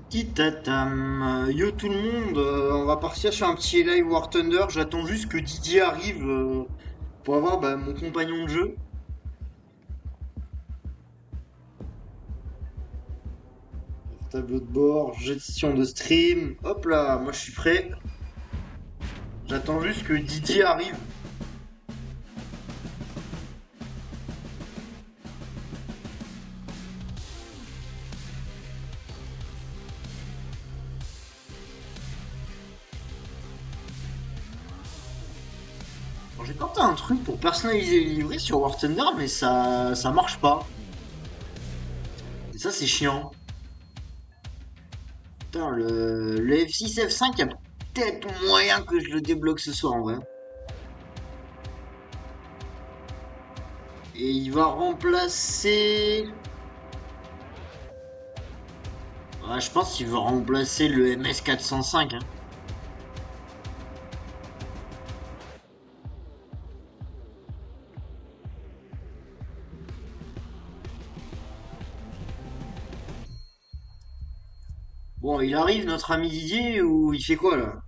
Titatam. Yo tout le monde, on va partir sur un petit live War Thunder. J'attends juste que Didier arrive pour avoir mon compagnon de jeu. Tableau de bord, gestion de stream. Hop là, moi je suis prêt. J'attends juste que Didier arrive. Alors, j'ai tenté un truc pour personnaliser les livrets sur War Thunder, mais ça marche pas. Et ça c'est chiant. Putain, le F6 F5, y a peut-être moyen que je le débloque ce soir en vrai. Et il va remplacer. Ouais, je pense qu'il va remplacer le MS 405. Hein. Bon, il arrive notre ami Didier ou il fait quoi là?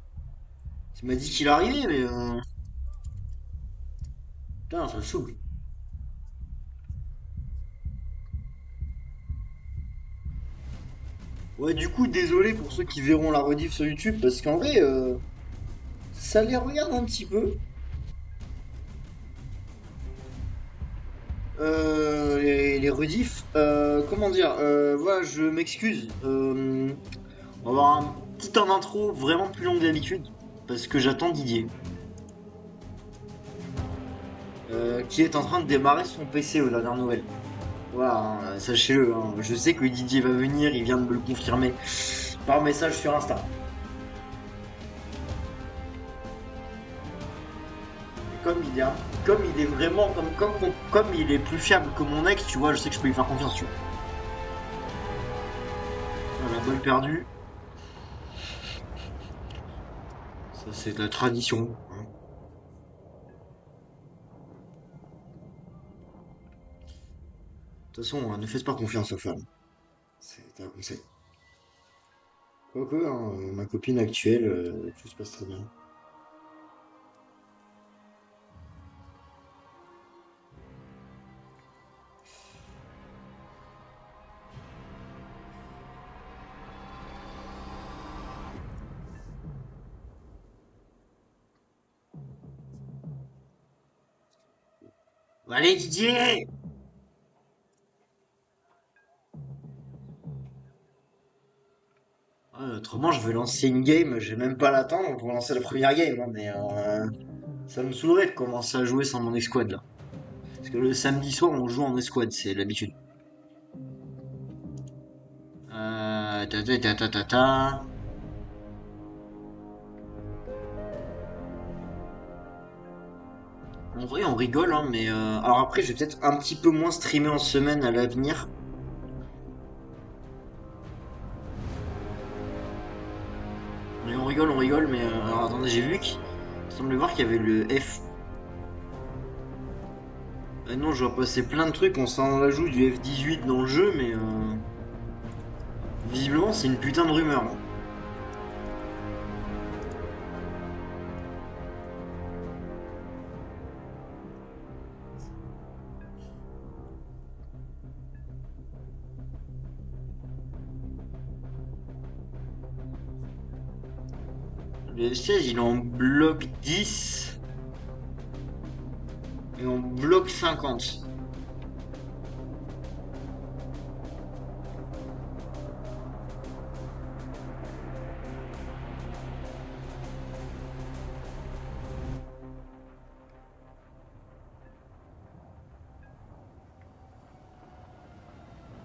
Il m'a dit qu'il arrivait, mais putain, ça me saoule. Ouais, du coup, désolé pour ceux qui verront la rediff sur YouTube, parce qu'en vrai, ça les regarde un petit peu. Les rediffs, comment dire, voilà, je m'excuse. On va avoir un petit en intro vraiment plus long que d'habitude, parce que j'attends Didier, qui est en train de démarrer son PC aux dernières nouvelles. Voilà, hein, sachez-le, hein, je sais que Didier va venir, il vient de me le confirmer par message sur Insta. Et comme il est vraiment, comme il est plus fiable que mon ex, tu vois, je sais que je peux lui faire confiance, tu vois. Voilà, balle perdue, ça c'est de la tradition. Hein. De toute façon, ne faites pas confiance aux femmes, c'est un conseil. Quoique, hein, ma copine actuelle, tout se passe très bien. Allez Didier! Ouais, autrement, je veux lancer une game, je vais même pas l'attendre pour lancer la première game, hein, mais ça me saoulerait de commencer à jouer sans mon escouade là. Parce que le samedi soir, on joue en escouade, c'est l'habitude. Ta ta ta ta ta ta. En vrai, on rigole, hein, mais alors après, je vais peut-être un petit peu moins streamer en semaine à l'avenir. Mais on rigole, mais alors attendez, j'ai vu qu'il semblait voir qu'il y avait le F. Ah non, je vois passer plein de trucs, on s'en ajoute du F18 dans le jeu, mais visiblement, c'est une putain de rumeur. Hein. Le F16, il est en bloc 10 et en bloc 50.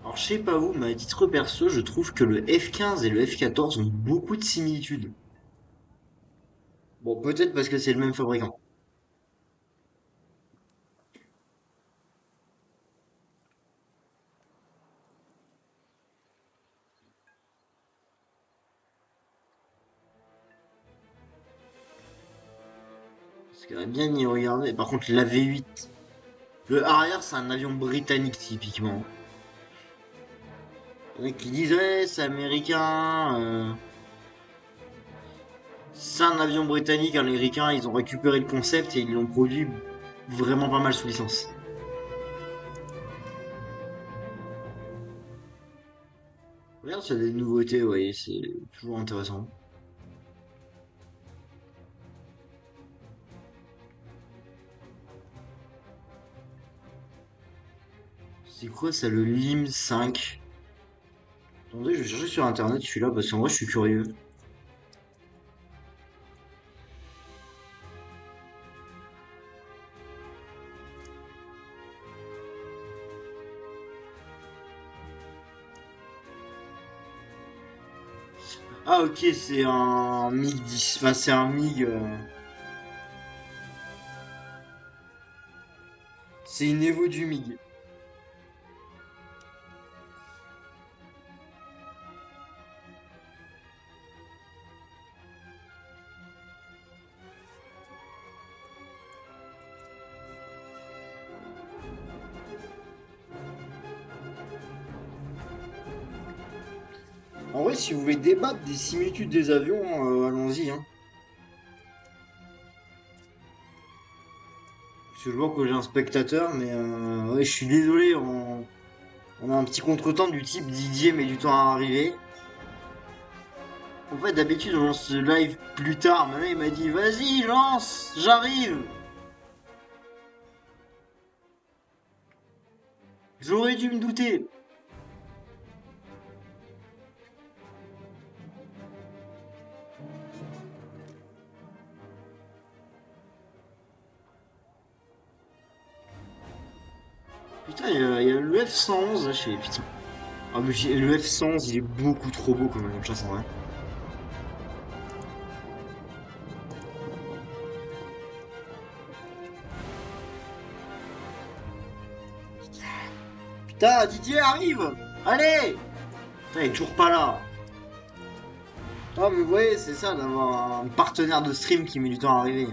Alors, je sais pas vous, mais à titre perso, je trouve que le F15 et le F14 ont beaucoup de similitudes. Bon, peut-être parce que c'est le même fabricant. Parce qu'il y a bien y regarder. Par contre, la V8, le arrière, c'est un avion britannique typiquement. Il y en a qui disent ouais, c'est américain. C'est un avion britannique, américain. Ils ont récupéré le concept et ils l'ont produit vraiment pas mal sous licence. Regarde, c'est des nouveautés, ouais, c'est toujours intéressant. C'est quoi ça, le LIM 5? Attendez, je vais chercher sur internet celui-là parce qu'en vrai, je suis curieux. Ah, ok, c'est un MiG-10. Enfin, c'est un MiG. C'est une Evo du MiG. En vrai, si vous voulez débattre des similitudes des avions, allons-y, hein. Parce que je vois que j'ai un spectateur, mais ouais, je suis désolé, on a un petit contretemps du type Didier met du temps à arriver. En fait, d'habitude, on lance le live plus tard, mais là, il m'a dit, vas-y, lance, j'arrive. J'aurais dû me douter. Putain, il y a le F-111, là, je fais, putain. Ah, mais le F-111, il est beaucoup trop beau comme avion de chasse, en vrai. Putain, Didier arrive. Allez. Putain, il est toujours pas là. Ah, mais vous voyez, c'est ça, d'avoir un partenaire de stream qui met du temps à arriver.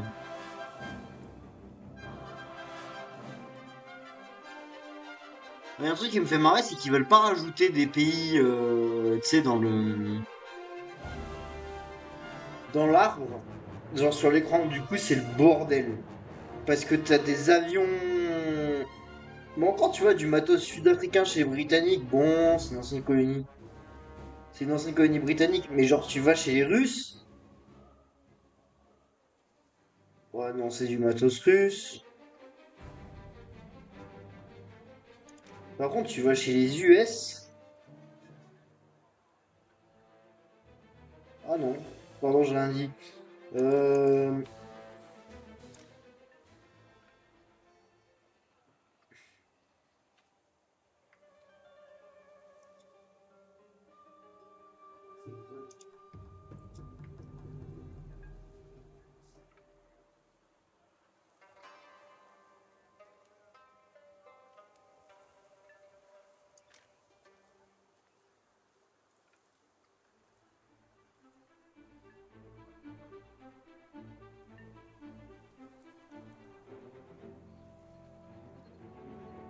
Il y a un truc qui me fait marrer, c'est qu'ils veulent pas rajouter des pays, tu sais, dans l'arbre. Genre sur l'écran, du coup, c'est le bordel. Parce que t'as des avions. Bon, encore, tu vois, du matos sud-africain chez les Britanniques, bon, c'est une ancienne colonie. C'est une ancienne colonie britannique, mais genre, tu vas chez les Russes. Ouais, non, c'est du matos russe. Par contre, tu vas chez les US. Ah non, pardon, je l'ai dit. Euh...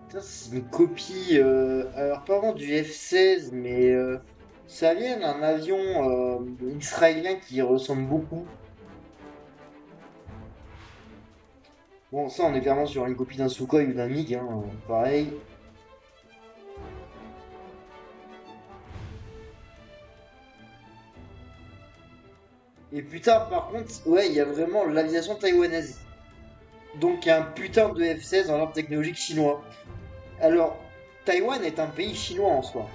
Putain, c'est une copie, alors pas vraiment du F-16, mais ça vient d'un avion israélien qui ressemble beaucoup. Bon, ça, on est clairement sur une copie d'un Sukhoi ou d'un MiG, hein, pareil. Et putain, par contre, ouais, il y a vraiment l'aviation taïwanaise. Donc, il y a un putain de F-16 en arbre technologique chinois. Alors, Taïwan est un pays chinois en soi.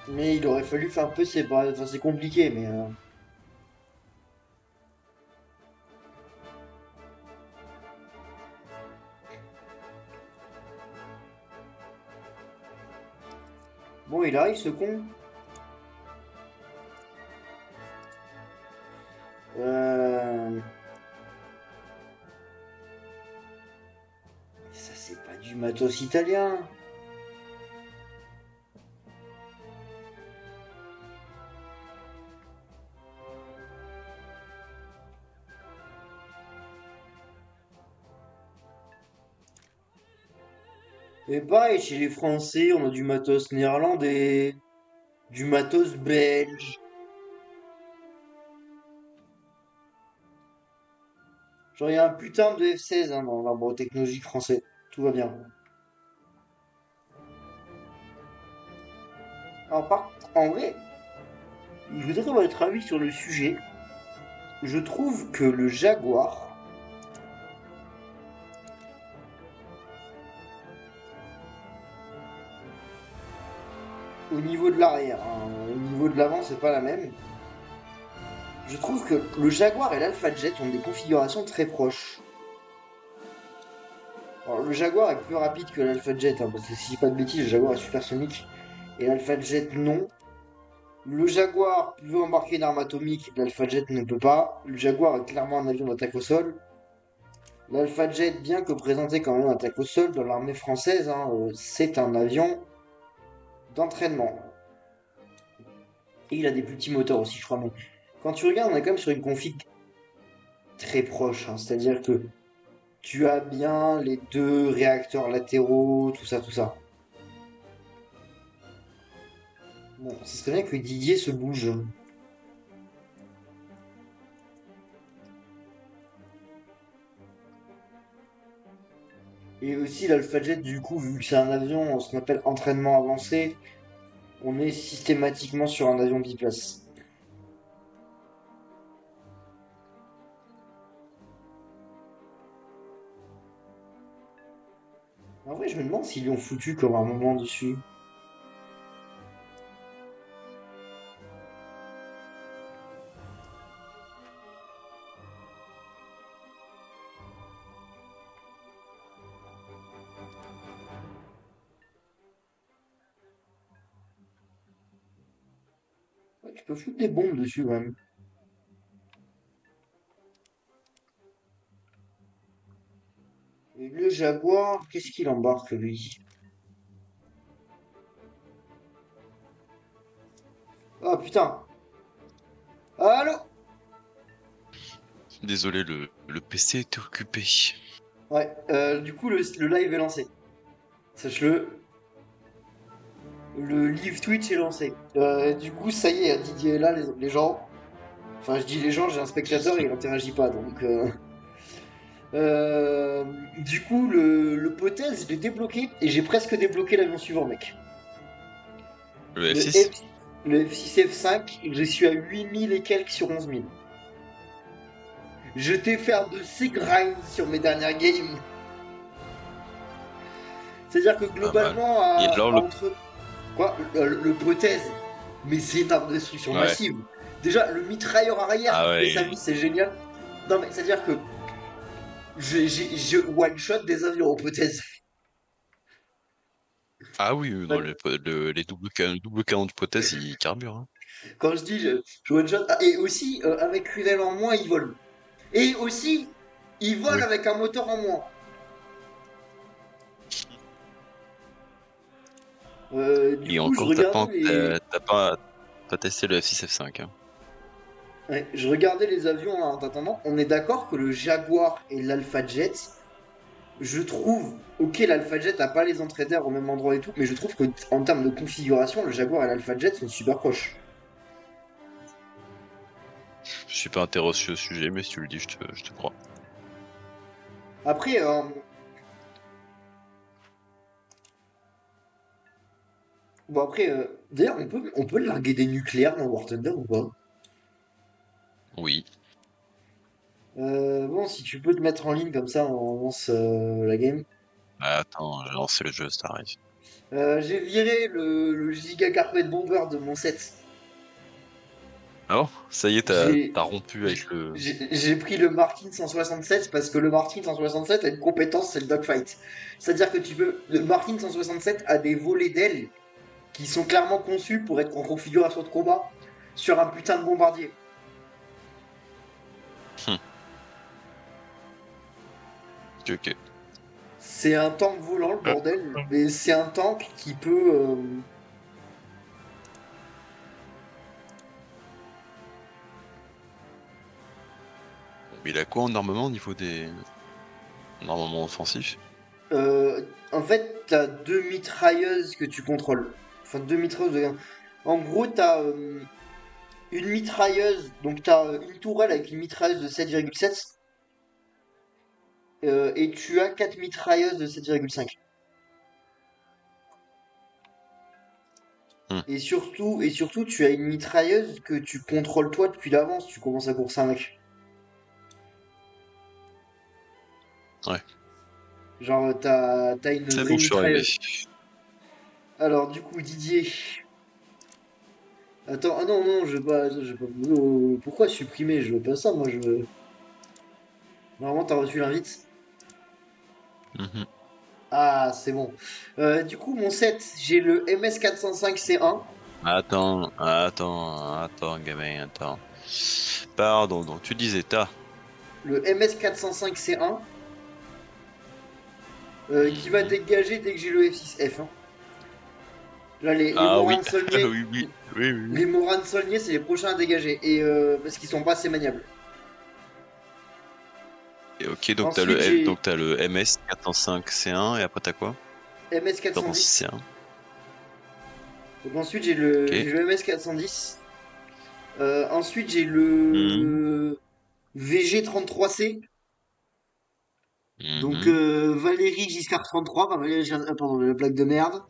Mais il aurait fallu faire un peu séparer. Enfin, c'est compliqué, mais. Bon, il arrive ce con. Euh... Ça, c'est pas du matos italien. Et pareil, chez les Français, on a du matos néerlandais, du matos belge. Genre, il y a un putain de F-16 hein, dans l'arbre technologique français. Tout va bien. Alors, en vrai, je voudrais avoir votre avis sur le sujet. Je trouve que le Jaguar, au niveau de l'arrière, hein, au niveau de l'avant, c'est pas la même. Je trouve que le Jaguar et l'Alpha Jet ont des configurations très proches. Alors, le Jaguar est plus rapide que l'Alpha Jet, hein, parce que si je dis pas de bêtises, le Jaguar est supersonique et l'Alpha Jet non. Le Jaguar peut embarquer une arme atomique, l'Alpha Jet ne peut pas. Le Jaguar est clairement un avion d'attaque au sol. L'Alpha Jet, bien que présenté comme un avion d'attaque au sol dans l'armée française, hein, c'est un avion d'entraînement. Et il a des plus petits moteurs aussi, je crois. Mais quand tu regardes, on est quand même sur une config très proche. Hein, c'est-à-dire que tu as bien les deux réacteurs latéraux, tout ça, tout ça. Bon, ce serait bien que Didier se bouge. Et aussi l'Alpha Jet, du coup, vu que c'est un avion, ce qu'on appelle entraînement avancé, on est systématiquement sur un avion biplace. En vrai, je me demande s'ils lui ont foutu comme un moment dessus. Ouais, tu peux foutre des bombes dessus quand même. Et le Jaguar, qu'est-ce qu'il embarque lui? Ah putain! Allô? Désolé, le PC était occupé. Ouais, du coup, le live est lancé. Sache-le, le live Twitch est lancé. Du coup, ça y est, Didier est là, les gens. Enfin, je dis les gens, j'ai un spectateur et il interagit pas, donc. Euh, du coup, le pothèse, je l'ai débloqué et j'ai presque débloqué l'avion suivant, mec. Le Le F6? F, le F6 F5, je suis à 8000 et quelques sur 11 000. Je t'ai fait de ces grinds sur mes dernières games. C'est-à-dire que Pas mal. globalement, Et alors le... entre. Quoi le prothèse. Mais c'est une arme de destruction Ouais. massive. Déjà, le mitrailleur arrière Ah qui fait sa ouais. vie, c'est génial. Non, mais c'est-à-dire que je one-shot des avions aux prothèses. Ah oui, non, les double canon de prothèse, ils carburent. Hein. Quand je dis je one-shot. Ah, et aussi, avec une aile en moins, il vole. Et aussi, il vole Oui. avec un moteur en moins. Du Et coup, je encore, t'as regardais pas, les. pas testé le F6 F5. Hein. Ouais, je regardais les avions en attendant. On est d'accord que le Jaguar et l'Alpha Jet, je trouve, ok, l'Alpha Jet n'a pas les entrées d'air au même endroit et tout, mais je trouve que en termes de configuration, le Jaguar et l'Alpha Jet sont super proches. Je suis pas intéressé au sujet, mais si tu le dis, je te crois. Après, bon après, d'ailleurs, on peut larguer des nucléaires dans War Thunder ou pas? Oui. Bon, si tu peux te mettre en ligne comme ça, on lance la game. Ah, attends, j'ai lancé le jeu, ça arrive. J'ai viré le Giga Carpet Bomber de mon set. Alors, ça y est, J'ai t'as rompu avec le... j'ai pris le Martin 167 parce que le Martin 167 a une compétence, c'est le dogfight. C'est-à-dire que le Martin 167 a des volets d'ailes qui sont clairement conçus pour être en configuration de combat sur un putain de bombardier. Hum, ok, ok. C'est un tank volant, le bordel, mais c'est un tank qui peut. Mais il a quoi en armement au niveau des... En armement offensif? En En fait, t'as deux mitrailleuses que tu contrôles. Enfin, deux mitrailleuses de... En gros, t'as une mitrailleuse, donc t'as une tourelle avec une mitrailleuse de 7,7 et tu as quatre mitrailleuses de 7,5. Et surtout, tu as une mitrailleuse que tu contrôles toi depuis l'avance. Tu commences à courser un mec. Ouais. Genre, t'as une C'est vraie bon, je suis arrivé. mitrailleuse. Alors, du coup, Didier. Attends, ah non, non, je veux pas. Pourquoi supprimer? Je veux pas ça, moi, je veux. Normalement, t'as reçu l'invite. Mhm. Ah, c'est bon. Du coup, mon set, j'ai le MS405C1. Attends, gamin, attends. Pardon, donc tu disais t'as. Le MS405C1 qui va Mhm. dégager dès que j'ai le F6F. Hein. Là, les Ah oui, Morane Saulnier, oui, oui, oui, oui, les oui. Morane Saulnier, c'est les prochains à dégager. Et parce qu'ils sont pas assez maniables. Et ok, donc Ensuite, j'ai t'as le MS 405C1 et après t'as quoi? Pardon, MS410. C1. Donc ensuite, j'ai Ok. le MS410. Ensuite, j'ai Mhm. le VG33C. Donc Mhm. Valérie Giscard 33, enfin, pardon, la blague de merde.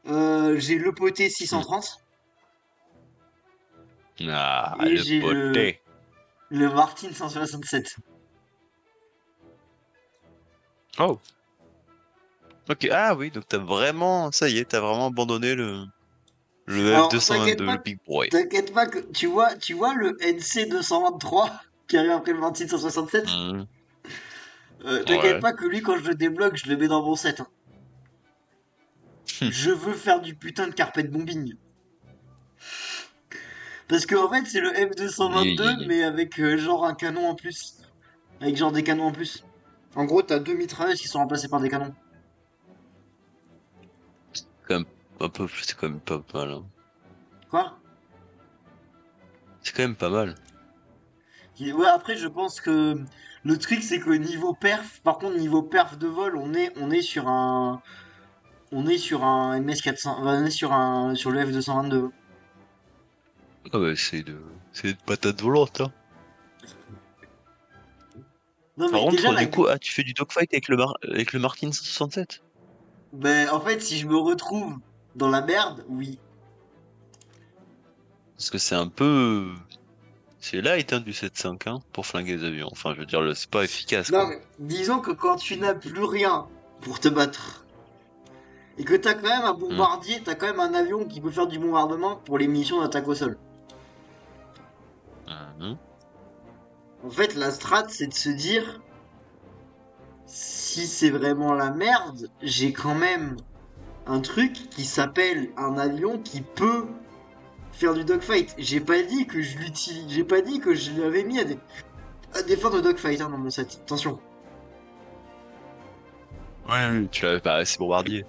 J'ai le Poté Mhm. 630 Ah, et le j'ai poté. le Martin 167. Oh. Ok, ah oui, donc t'as vraiment, ça y est, t'as vraiment abandonné le Alors F222, le Big Boy. t'inquiète pas que tu vois le NC 223 qui arrive après le Martin 167. Mhm. T'inquiète Ouais. pas que lui quand je le débloque, je le mets dans mon set. Hein. Je veux faire du putain de carpet bombing. Parce que en fait c'est le F222 C'est mais avec genre un canon en plus. Avec genre des canons en plus. En gros t'as deux mitrailleuses qui sont remplacées par des canons. quand même c'est quand même pas mal, hein. Quoi? C'est quand même pas mal. Ouais, après, je pense que le truc, c'est que niveau perf, par contre, niveau perf de vol, on est sur un MS400, on est sur le F222. Ah ouais, c'est une patate volante, hein. Non, Par mais déjà, contre, du coup, ah, tu fais du dogfight avec avec le Martin 167? ben, en fait, si je me retrouve dans la merde, oui. Parce que c'est un peu, c'est light, hein, du 7.5, hein, pour flinguer les avions. Enfin, je veux dire, c'est pas efficace, Non, quoi. mais disons que quand tu n'as plus rien pour te battre, et que t'as quand même un Hmm. bombardier, t'as quand même un avion qui peut faire du bombardement pour les munitions d'attaque au sol. Mhm. En fait, la strat, c'est de se dire, si c'est vraiment la merde, j'ai quand même un truc qui s'appelle un avion qui peut faire du dogfight. J'ai pas dit que je l'utilise, j'ai pas dit que je l'avais mis à des fins de dogfight hein, dans mon set. Attention. Ouais, oui. Tu l'avais pas assez bombardier.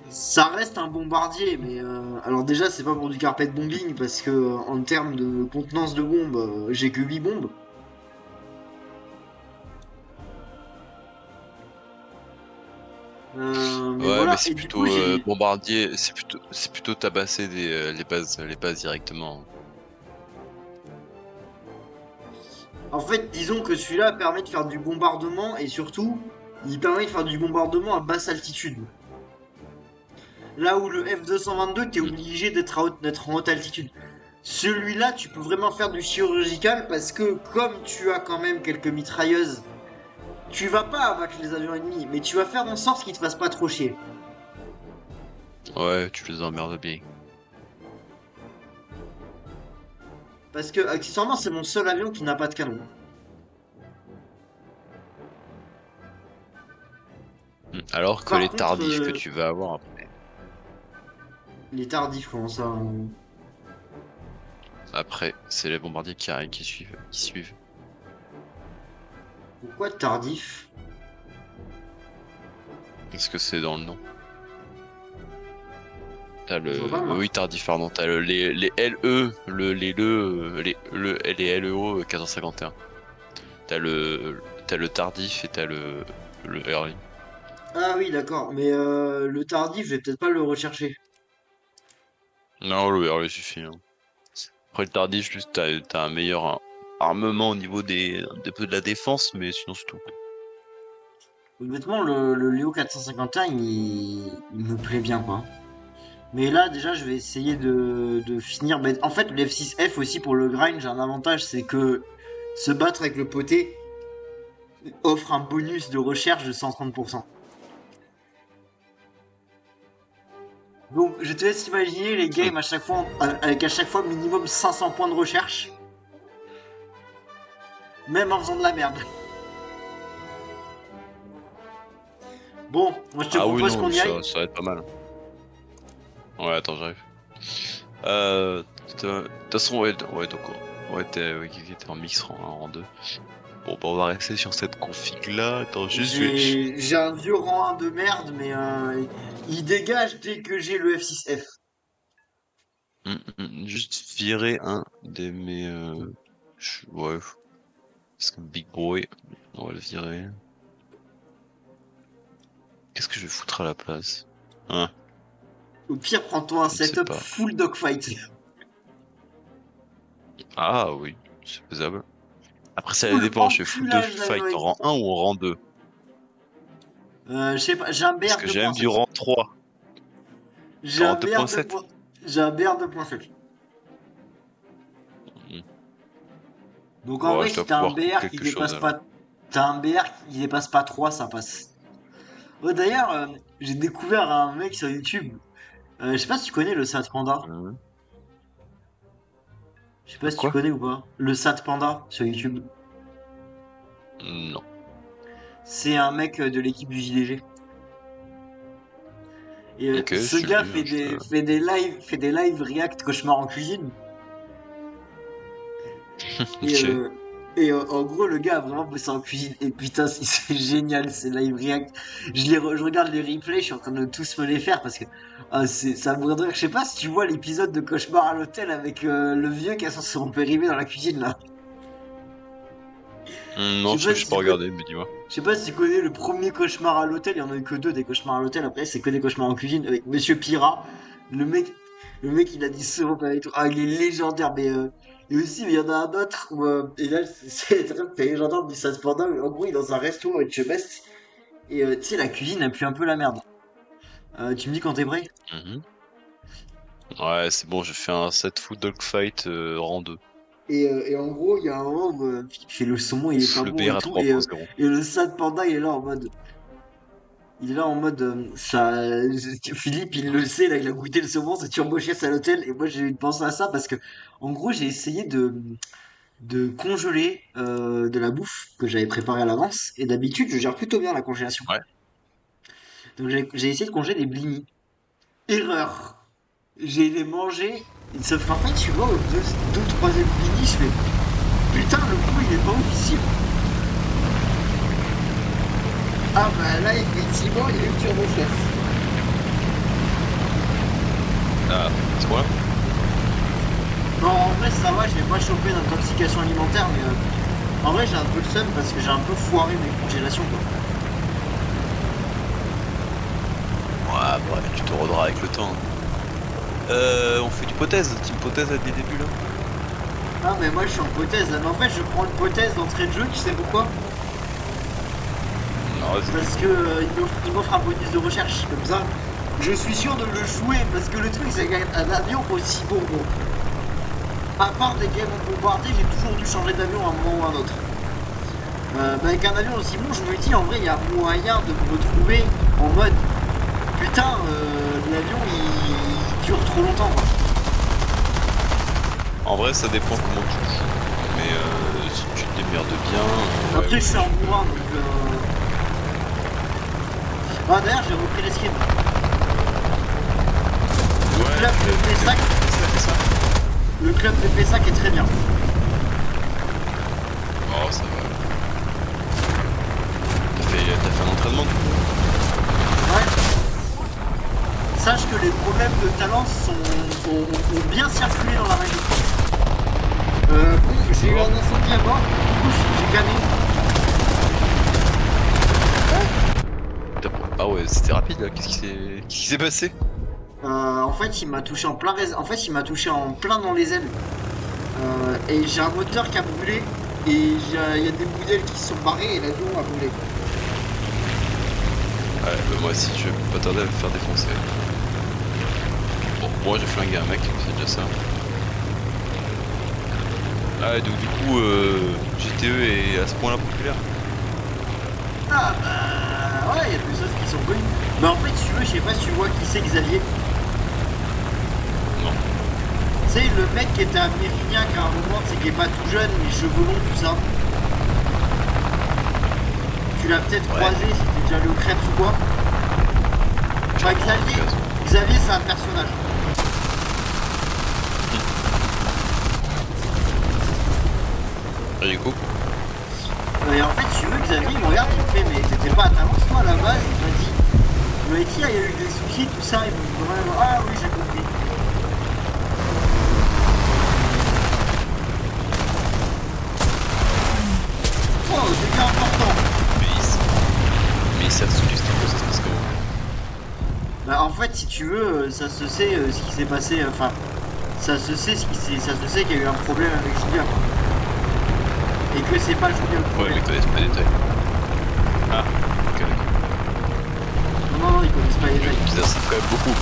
Ça reste un bombardier, mais alors déjà c'est pas pour du carpet bombing parce que en termes de contenance de bombes, j'ai que 8 bombes. Mais Ouais, mais voilà, c'est et du coup plutôt j'ai. bombardier, c'est plutôt tabasser les bases directement. En fait, disons que celui-là permet de faire du bombardement et surtout, il permet de faire du bombardement à basse altitude. Là où le F222, t'es Hmm. obligé d'être en haute altitude. Celui-là, tu peux vraiment faire du chirurgical parce que comme tu as quand même quelques mitrailleuses, tu vas pas abattre les avions ennemis, mais tu vas faire en sorte qu'ils te fassent pas trop chier. Ouais, tu les emmerdes bien. Parce que accessoirement, c'est mon seul avion qui n'a pas de canon. Alors que Par les contre, tardifs que tu vas avoir après, les tardifs, comment ça c'est les bombardiers qui suivent. Pourquoi tardif? Est-ce que c'est dans le nom? T'as Je vois pas le, moi. oui, tardif, pardon, les LE, les LEO 1451. T'as le tardif et t'as le early. Ah oui, d'accord. Mais le tardif, je vais peut-être pas le rechercher. Non, le RE suffit. Hein. Après le tardif, juste t'as un meilleur armement au niveau de la défense, mais sinon c'est tout. Honnêtement, le Léo 451, il me plaît bien, quoi. Mais là, déjà, je vais essayer de finir. Mais en fait, le F6F aussi pour le grind, j'ai un avantage, c'est que se battre avec le poté offre un bonus de recherche de 130%. Donc, je te laisse imaginer les Hmm. games à chaque fois, avec à chaque fois minimum 500 points de recherche, même en faisant de la merde. Bon, moi je te Ah oui, propose non, qu'on y aille. ça va être pas mal. Ouais, attends, j'arrive. De toute façon, ouais, donc, ouais, t'es en mix en 2. Bon, bah, on va rester sur cette config là. Attends, juste vérifier. J'ai un vieux rang 1 de merde, mais il dégage dès que j'ai le F6F. Juste virer un de mes. Ouais, parce que Big Boy, on va le virer. Qu'est-ce que je vais foutre à la place? Hein, Au pire, prends-toi un je ne sais setup pas. full dogfight. Ah oui, c'est faisable. Après, ça Full dépend, je fais full de enculage fight en d'Anoïs. rang 1 ou en rang 2. Je sais pas, j'ai un Parce BR que j'ai même du 2.7. rang 3. J'ai Rang un BR 2.7. J'ai un BR 2.7. Hmm. Donc en Ouais, vrai, je si dois t'as un pouvoir cook BR qui quelque chose dépasse alors. pas, t'as un BR qui dépasse pas 3, ça passe. D'ailleurs, j'ai découvert un mec sur YouTube. Je sais pas si tu connais le Sat Panda. Hein. Je sais pas si tu Quoi? connais ou pas. Le Sat Panda sur YouTube. Non. C'est un mec de l'équipe du JDG. Et Ok, ce si tu le gars dis, hein, je te... fait des lives React cauchemar en cuisine. Et, Ok. en gros, le gars a vraiment bossé en cuisine. Et putain, c'est génial ces live React. Je regarde les replays, je suis en train de tous me les faire parce que ça me rend rire. Je sais pas si tu vois l'épisode de Cauchemar à l'hôtel avec le vieux qui a son périmé dans la cuisine là. Je Non, sais ça pas je si sais pas tu connais, regarder, mais dis-moi. je sais pas si tu connais le premier Cauchemar à l'hôtel. Il y en a eu que deux des Cauchemars à l'hôtel. Après, c'est que des Cauchemars en cuisine avec Monsieur Pira. Le mec, le mec, il a dit ce mot et tout. Ah, il est légendaire, mais et aussi, il y en a un autre où, et là, c'est légendaire du Sas Panda, mais en gros, il est dans un resto avec Chebest, et tu sais, la cuisine, elle pue un peu la merde. Tu me dis quand t'es prêt? Mhm. Ouais, c'est bon, je fais un 7 foot dogfight rang 2. Et en gros, il y a un moment où il fait le saumon, il est pas Le bon et BR à tout, 3.0. et le Sas Panda, il est là en mode. Il est là en mode ça Philippe il le sait là il a goûté le saumon c'est turbo chef à l'hôtel et moi j'ai eu de penser à ça parce que en gros j'ai essayé de congeler de la bouffe que j'avais préparée à l'avance et d'habitude je gère plutôt bien la congélation Ouais. donc j'ai essayé de congeler des blinis erreur j'ai les mangé sauf qu'en fait tu vois au deux ou troisième blini je fais putain le coup il est pas officiel ah bah là effectivement il est le turbo chef. Ah, c'est quoi? Non, en vrai, ça va, je vais pas choper d'intoxication alimentaire, mais en vrai, j'ai un peu le seum parce que j'ai un peu foiré mes congélations, quoi. Ouais, bref, tu te redras avec le temps. Hein. On fait du pothèse, team pothèse dès le début là. Ah, mais moi, je suis en pothèse, là. Mais en fait, je prends le pothèse d'entrée de jeu, tu sais pourquoi? Non, vas-y. Parce que il m'offre un bonus de recherche, comme ça. Je suis sûr de le jouer, parce que le truc, c'est qu'un avion aussi bon, à part des games bombardés, j'ai toujours dû changer d'avion à un moment ou à un autre. Bah, avec un avion aussi bon, je me dis, en vrai, il y a moyen de me retrouver en mode putain, l'avion il dure trop longtemps quoi. En vrai, ça dépend comment tu joues. Mais si tu te démerdes bien, ouais, Après je suis oui. en bourrin donc ah d'ailleurs j'ai repris l'escrime. Le Ouais, club de Pessac, c'est ça. le club de Pessac est très bien. Oh, ça va. T'as fait un entraînement du coup? Ouais. Sache que les problèmes de talent ont bien circulé dans la région. Bon, j'ai eu un Oh. incendie à bord, du coup j'ai gagné. T'as Ah ouais, c'était rapide là, qu'est-ce qui s'est passé? En fait, il m'a touché en plein en fait, il m'a touché en plein dans les ailes. Et j'ai un moteur qui a brûlé. Et il y a des boudelles qui se sont barrées et l'avion a brûlé. Ouais, bah moi aussi, je vais pas tarder à me faire défoncer. Bon, moi j'ai flingué un mec, c'est déjà ça. Ah, et donc du coup, GTE est à ce point-là populaire? Ah bah ouais, il y a des choses qui sont connues. Mais en fait, si tu veux, je sais pas si tu vois qui c'est Xavier. Non. Tu sais, le mec qui était un méridien qui à un moment, c'est qui est pas tout jeune, les cheveux longs, tout ça. Tu l'as peut-être Ouais. croisé si t'es déjà allé au Crêpes ou quoi. Enfin, Xavier c'est un personnage. Et du coup? Et en fait, si tu veux, Xavier, il me regarde, il me fait, mais t'étais pas à Talence, toi, à la base? Il m'a dit, il y a eu des soucis, tout ça, il me dit, ah oui, j'ai compris. Oh, dégâts important. Mais il s'est sous l'histoire, ça se passe comment? Bah, en fait, si tu veux, ça se sait ce qui s'est passé, enfin, ça se sait ça se sait qu'il y a eu un problème avec Julia, quoi. Et que c'est pas Julia le Ouais, problème. mais connaissent pas les détails. Ah, ok, d'accord. Non, ils connaissent pas les détails. Ils en savent quand même beaucoup.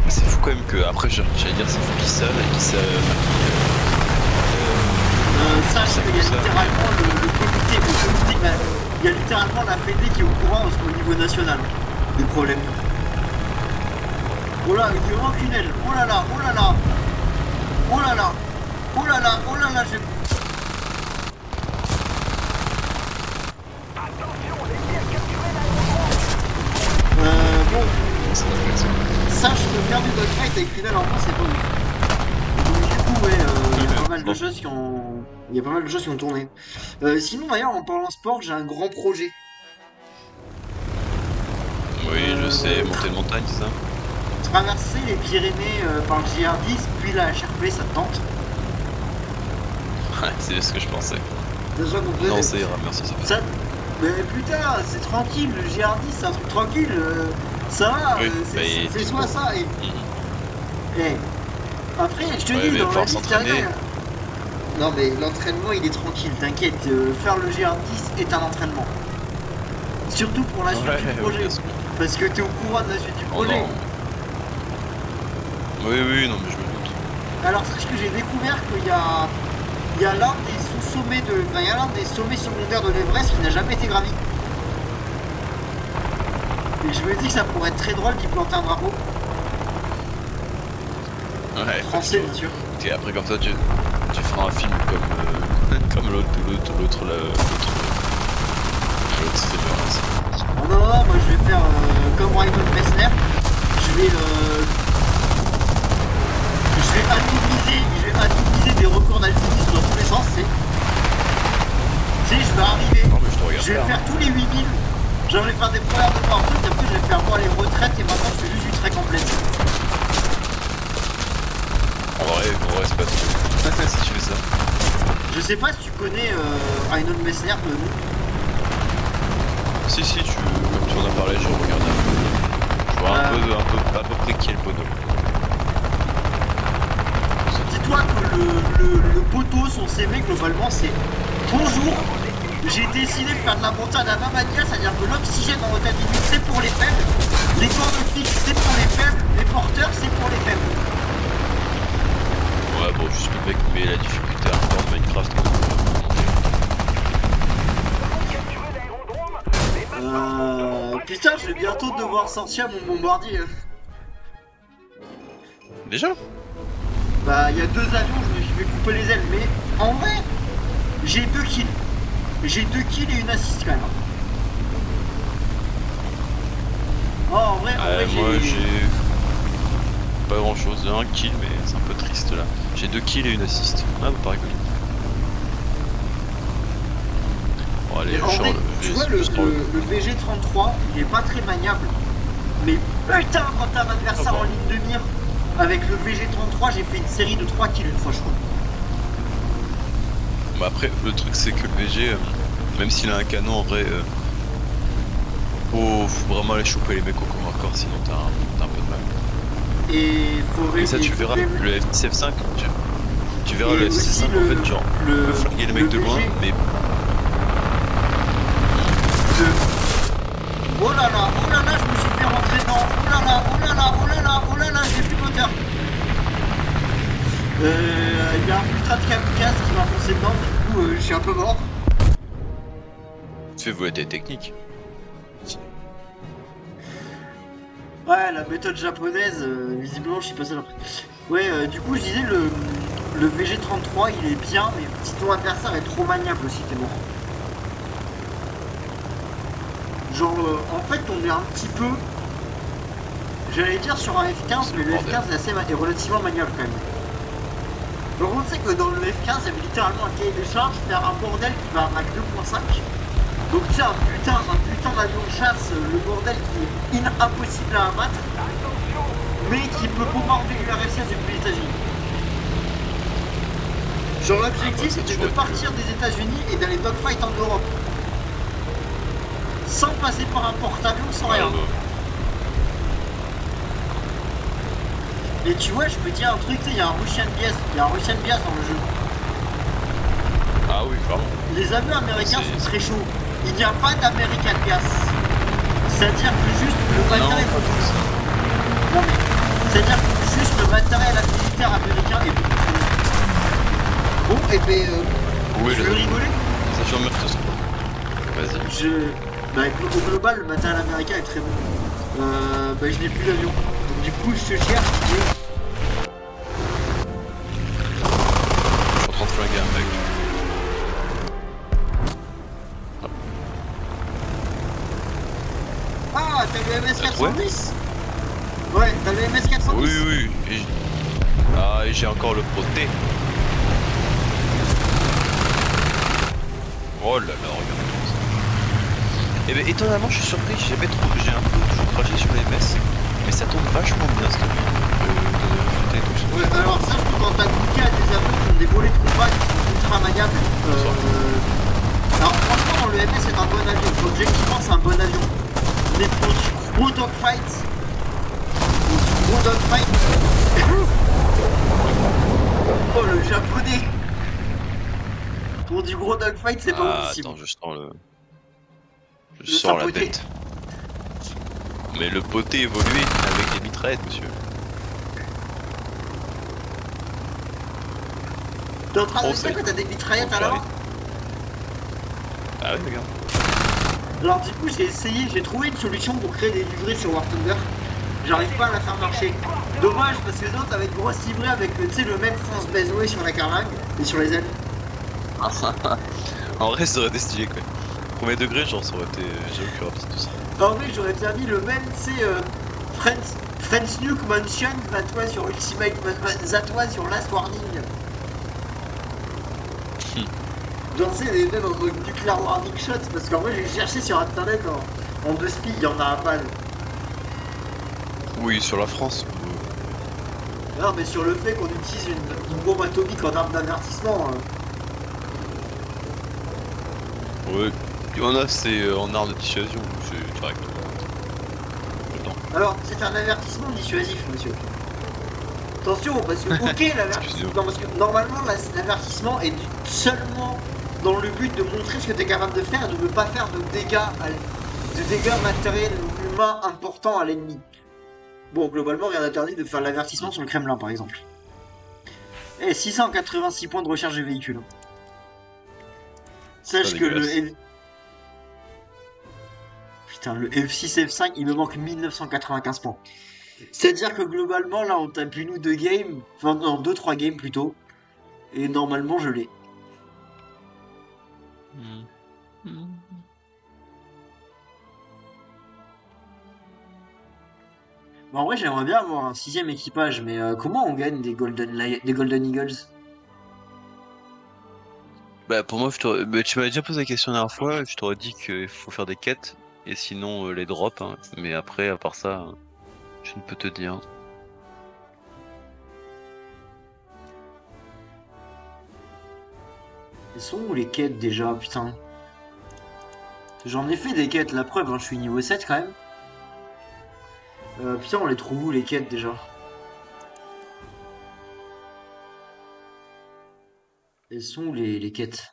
C'est fou quand même que, après j'allais dire c'est fou qu'ils savent et qu'ils savent. Sache qu'il y a littéralement le comité, bah, il y a littéralement la Fédé qui est au courant au niveau national des problèmes. Oh là, il manque une aile. Oh là là, oh là là. Oh là là. Oh là là, oh là là, j'ai... Bon, sache que faire du dogfight avec une aile en moins, c'est pas ouf. Donc du coup, ouais, il y a pas mal de choses qui ont... Il y a pas mal de choses qui ont tourné. Sinon, d'ailleurs, en parlant sport, j'ai un grand projet. Oui, je sais, monter une montagne, c'est ça? Traverser les Pyrénées par le GR10, puis la HRP, ça te tente? Ouais, c'est ce que je pensais. Déjà compris. Non, ça ira, merci, ça va. Ça... Mais putain, c'est tranquille, le GR10, c'est un truc tranquille. Ça va, Oui, c'est soit ça et... Eh, après, je te Ouais, dis, mais dans la faut vie, s'entraîner. non mais l'entraînement il est tranquille, t'inquiète, faire le GR10 est un entraînement. Surtout pour la suite Ouais, du oui, projet, bien sûr. parce que t'es au courant de la suite du Oh projet. non. Oui, oui, non, mais je me doute. Alors sache que j'ai découvert qu'il y a l'un des sous-sommets de... Enfin, il y a l'un des sommets secondaires de l'Everest qui n'a jamais été gravi. Et je me dis que ça pourrait être très drôle d'y planter un drapeau. Ouais, Français bien sûr. et après comme ça tu feras un film comme comme l'autre streamer aussi. Oh non, non, moi je vais faire comme Raymond Messner. Je vais atomiser des records d'alpinisme dans tous les sens, tu sais, je vais arriver, Non mais je te regarde. je vais faire tous les 8000, genre je vais faire des premières de mort, après je vais faire moi les retraites et maintenant je fais juste du trait complet. En vrai c'est pas tout. Si tu fais ça. Je sais pas si tu connais Reinhold Messner de nous. Si comme tu en as parlé, je regarde. Je vois à peu près qui est le bonhomme. Dis-toi que le poteau, son CV globalement c'est bonjour, j'ai décidé de faire de la montagne à ma manière, c'est-à-dire que l'oxygène en haute altitude c'est pour les faibles, les cordes fixes c'est pour les faibles, les porteurs c'est pour les faibles. Ouais bon juste le mec met la difficulté hardcore de Minecraft quoi. Putain, je vais bientôt devoir sortir mon bombardier. Déjà? Bah, il y a 2 avions, je vais couper les ailes, mais en vrai, j'ai 2 kills. J'ai 2 kills et une assist quand même. Oh, en vrai, Moi j'ai pas grand chose, un kill mais c'est un peu triste là. J'ai 2 kills et une assist. Ah bah pareil que bon allez, en vrai, tu vois, le VG33, il est pas très maniable. Mais putain, quand t'as un adversaire en ligne de mire, avec le VG33, j'ai fait une série de 3 kills une fois, je crois. Bah après, le truc c'est que le VG, même s'il a un canon, en vrai, faut vraiment aller choper les mecs au corps à corps, sinon t'as un peu de mal. Et Et ça, tu verras, le F6 F5, tu verras le F6 aussi F5, en fait, genre, tu peux flinguer les mecs de loin, VG. mais Oh là là, je me suis fait rentrer dedans. Oh là là, oh là là, oh là là, oh là là, j'ai plus de moteur. Il y a un ultra de kamikaze qui m'a foncé dedans, du coup je suis un peu mort. tu fais voler tes techniques. Ouais, la méthode japonaise, visiblement je suis passé après. Ouais, du coup je disais le VG33 il est bien, mais si ton adversaire est trop maniable aussi, t'es mort. Genre, en fait on est un petit peu, j'allais dire sur un F15, mais le F15 est relativement maniable quand même. Par contre, c'est que dans le F15, il y avait littéralement un cahier des charges, faire un bordel qui va à Mach 2.5. Donc tu sais, un putain d'avion de chasse, le bordel qui est impossible à abattre, mais qui peut bombarder l'URSS depuis les États-Unis. Genre l'objectif c'était de partir des États-Unis et d'aller dogfight en Europe. Sans passer par un porte-avions, sans rien. Et tu vois, je peux dire un truc, tu sais, il y a un Russian bias dans le jeu. Ah oui, clairement. Les avions américains sont très chauds. Il n'y a pas d'American bias. C'est-à-dire que juste le matériel. Non mais. C'est-à-dire que juste le matériel militaire américain est beaucoup plus lourd. Bon, et ben. Oui, je veux rigoler. Ça fait tout ça. Vas-y. Bah, au global, le matériel américain est très bon. Bah, je n'ai plus d'avion. Donc, du coup, je te cherche. Je suis en train de flinguer un mec. Ah, t'as le MS-410. Ouais, t'as le MS-410. Oui. Et j'ai encore le proté. Oh là là, regarde ça. Et ben étonnamment, je suis surpris, j'ai un peu toujours craché sur les MS, mais ça tourne vachement bien ce truc. Ouais, alors sache que quand t'as goûté à des avions qui ont des volets de combat qui sont ultra maniables, alors franchement, le MS est un bon avion. Objectivement, c'est un bon avion. Mais pour du gros dogfight, oh le japonais. Pour du gros dogfight, c'est pas possible. Attends, je sens la bête. Mais le poté évolué avec des mitraillettes, monsieur. T'es en train de dire que t'as des mitraillettes alors? Ah oui, regarde. Alors du coup, j'ai trouvé une solution pour créer des livrets sur War Thunder. J'arrive pas à la faire marcher. Dommage parce que sinon t'avais une grosse livrée avec tu sais, le même France Baseway sur la carlingue et sur les ailes. En vrai, ça aurait été stylé quoi. Premier degré, genre ça aurait été plus rapide tout ça. En vrai, j'aurais déjà mis le même, tu sais, Friends Nuke Mansion, Zatwa sur Ultimate, Zatwa sur Last Warning. Genre, tu sais, les mêmes en mode Nuclear Warning Shot, parce qu'en vrai, j'ai cherché sur internet en 2 speed, il y en a un pas. Oui, sur la France. Non, mais sur le fait qu'on utilise une bombe atomique en arme d'avertissement. Ouais, il y en a, c'est en arme de dissuasion, c'est direct. Alors, c'est un avertissement dissuasif, monsieur. Attention, parce que, ok, l'avertissement. Non, parce que normalement, l'avertissement est seulement dans le but de montrer ce que tu es capable de faire et de ne pas faire de dégâts matériels ou humains importants à l'ennemi. Bon, globalement, rien n'interdit de faire l'avertissement sur le Kremlin, par exemple. Et 686 points de recherche de véhicule. Sache que le F6 F5 il me manque 1995 points. C'est-à-dire que globalement là on tape une ou 2 games, enfin non 2-3 games plutôt, et normalement je l'ai. Bah, en vrai j'aimerais bien avoir un 6ème équipage, mais comment on gagne des Golden Eagles? Bah pour moi, tu m'avais déjà posé la question la dernière fois, je t'aurais dit qu'il faut faire des quêtes, et sinon les drops, hein. Mais après, à part ça, je ne peux te dire. Elles sont où les quêtes déjà, putain? J'en ai fait des quêtes, la preuve, hein, je suis niveau 7 quand même. Putain, on les trouve où les quêtes déjà? Elles sont où les quêtes?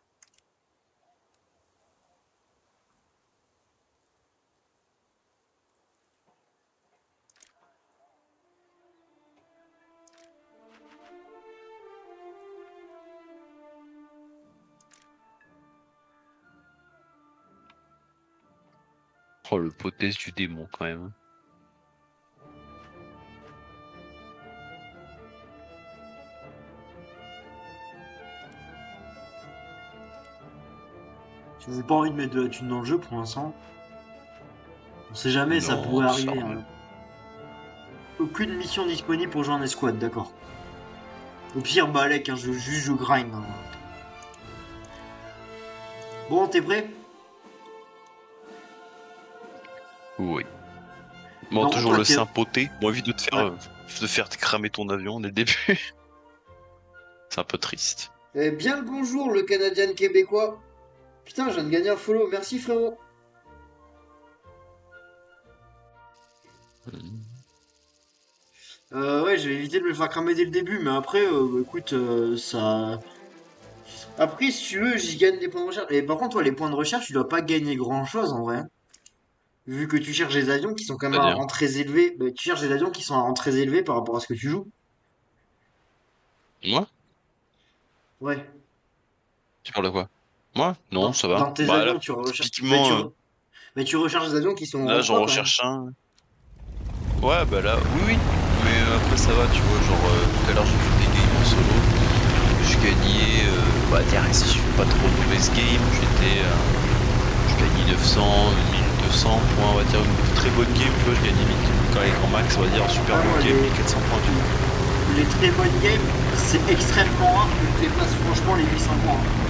Oh, le potesse du démon quand même. Si vous n'avez pas envie de mettre de la thune dans le jeu pour l'instant, on sait jamais, ça Non, pourrait ça arriver. Hein. Aucune mission disponible pour jouer en escouade, d'accord. Au pire, bah Alec, hein, je grind. Hein. Bon, t'es prêt? Oui. Bon, Non, toujours toi, le t'es- Saint-Poté. Bon, évite Ouais. de faire cramer ton avion dès le début. C'est un peu triste. Eh bien le bonjour, le Canadien québécois. Putain, je viens de gagner un follow, merci frérot. Ouais, j'ai évité de me le faire cramer dès le début, mais après, bah, écoute, ça... Après, si tu veux, j'y gagne des points de recherche. Et par contre, toi, les points de recherche, tu dois pas gagner grand-chose, en vrai. Hein. Vu que tu cherches des avions qui sont quand même à un C'est-à-dire? rang très élevé. Bah, tu cherches des avions qui sont à un rang très élevé par rapport à ce que tu joues. Moi? Ouais. Tu parles de quoi? Moi? Non, ça va. Dans tes Bah là, avions, tu recherches... typiquement, Mais tu recherches des avions qui sont en là rang j'en quoi, quand même? recherche un. Ouais, bah là, oui, oui. Mais après ça va, tu vois, genre tout à l'heure j'ai fait des games en solo. Je gagnais, on va dire, si je fais pas trop de mauvaises games, je gagnais 900, 1200 points, on va dire, une très bonne game, tu vois, je gagnais 1000 quand les grands max, on va dire, en super Ah, bonne moi, game, 1400 points, tu vois. les très bonnes games, c'est extrêmement rare que tu dépasses franchement les 800 points. Hein.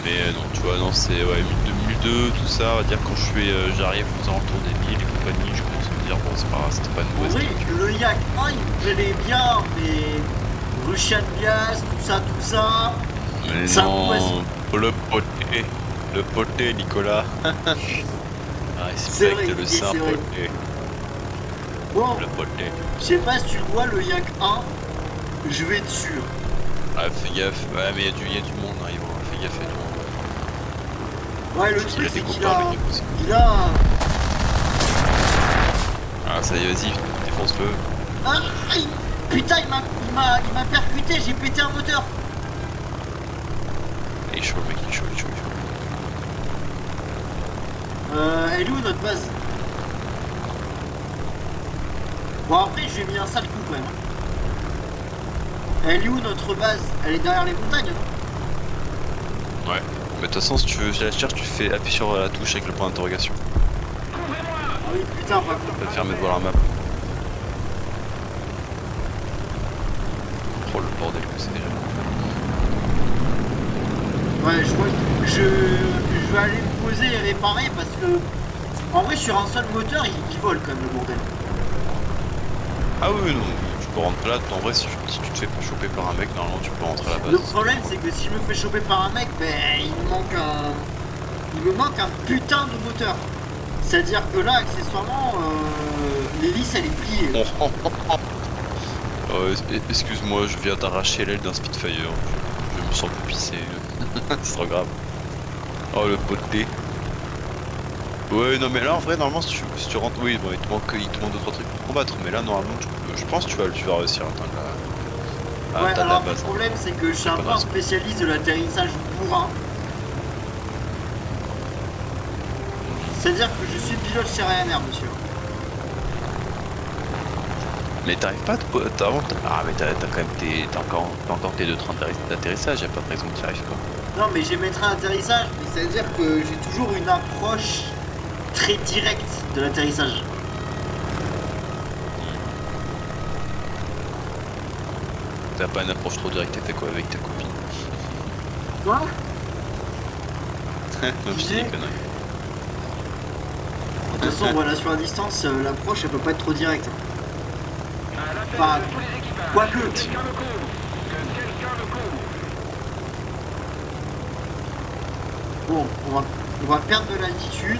Mais non, tu vois, non, c'est ouais, 1002, tout ça, on va dire, quand j'arrive aux alentours des 1000 et compagnie, je commence à me dire, bon, c'est pas grave, c'était pas une En mauvaise vrai, game. le Yak 1, il me plaît bien, mais Russian Gas, tout ça, Mais ça me passe. non, le poté, Nicolas. Ah, c'est C'est pas vrai, avec le Didier, saint c'est vrai. poté, Bon, le poté. je sais pas si tu le vois, le Yak 1, je vais dessus. Ah, fais gaffe, ouais, mais y a du monde, hein, Yvan, fais gaffe, y a du monde. Ouais, le Il truc, a des c'est qu'il copains a... avec nous aussi. Il a... Ah, ça y est, vas-y, défonce-le. Ah, aïe. Putain, il m'a percuté, j'ai pété un moteur. Il est chaud, le mec, il est chaud, il est chaud, il est chaud. Elle est où notre base? Bon, après, je lui ai mis un sale coup quand même. Elle est où notre base? Elle est derrière les montagnes, non? Ouais. Mais de toute façon, si tu veux la cherche, tu fais appuyer sur la touche avec le point d'interrogation. Ah oui, putain, pas con. Ça te permet de voir la map. Oh le bordel que c'est déjà. Ouais, je crois que je vais aller me poser et réparer parce que... En vrai, sur un seul moteur, il vole quand même le bordel. Ah oui, non, tu peux rentrer là. En vrai, si tu te fais pas choper par un mec, normalement tu peux rentrer à la base. Le problème, c'est que si je me fais choper par un mec, ben, il me manque un putain de moteur. C'est-à-dire que là, accessoirement, l'hélice, elle est pliée. Excuse-moi, je viens d'arracher l'aile d'un Spitfire. Je me sens plus pissé. C'est trop grave. Oh le poté. Ouais, non, mais là en vrai, normalement, si tu rentres, oui, bon, il te manque 2-3 trucs pour combattre. Mais là, normalement, je pense que tu vas réussir à atteindre Ouais, la alors le base. problème, c'est que je suis un pas peu de un raison. spécialiste de l'atterrissage bourrin. C'est-à-dire que je suis pilote chez Ryanair, monsieur. Mais t'arrives pas à Ah, mais t'as quand même t'as encore tes deux trains d'atterrissage, y'a pas de raison que t'y arrives pas. Non, mais j'ai mes trains d'atterrissage, mais c'est-à-dire que j'ai toujours une approche très directe de l'atterrissage. T'as pas une approche trop directe, t'as fait quoi avec ta copine? Quoi? Non, je dis des conneries. De toute façon, relation à distance, l'approche, elle peut pas être trop directe. Hein. Enfin, quoique. Bon, on va perdre de l'altitude.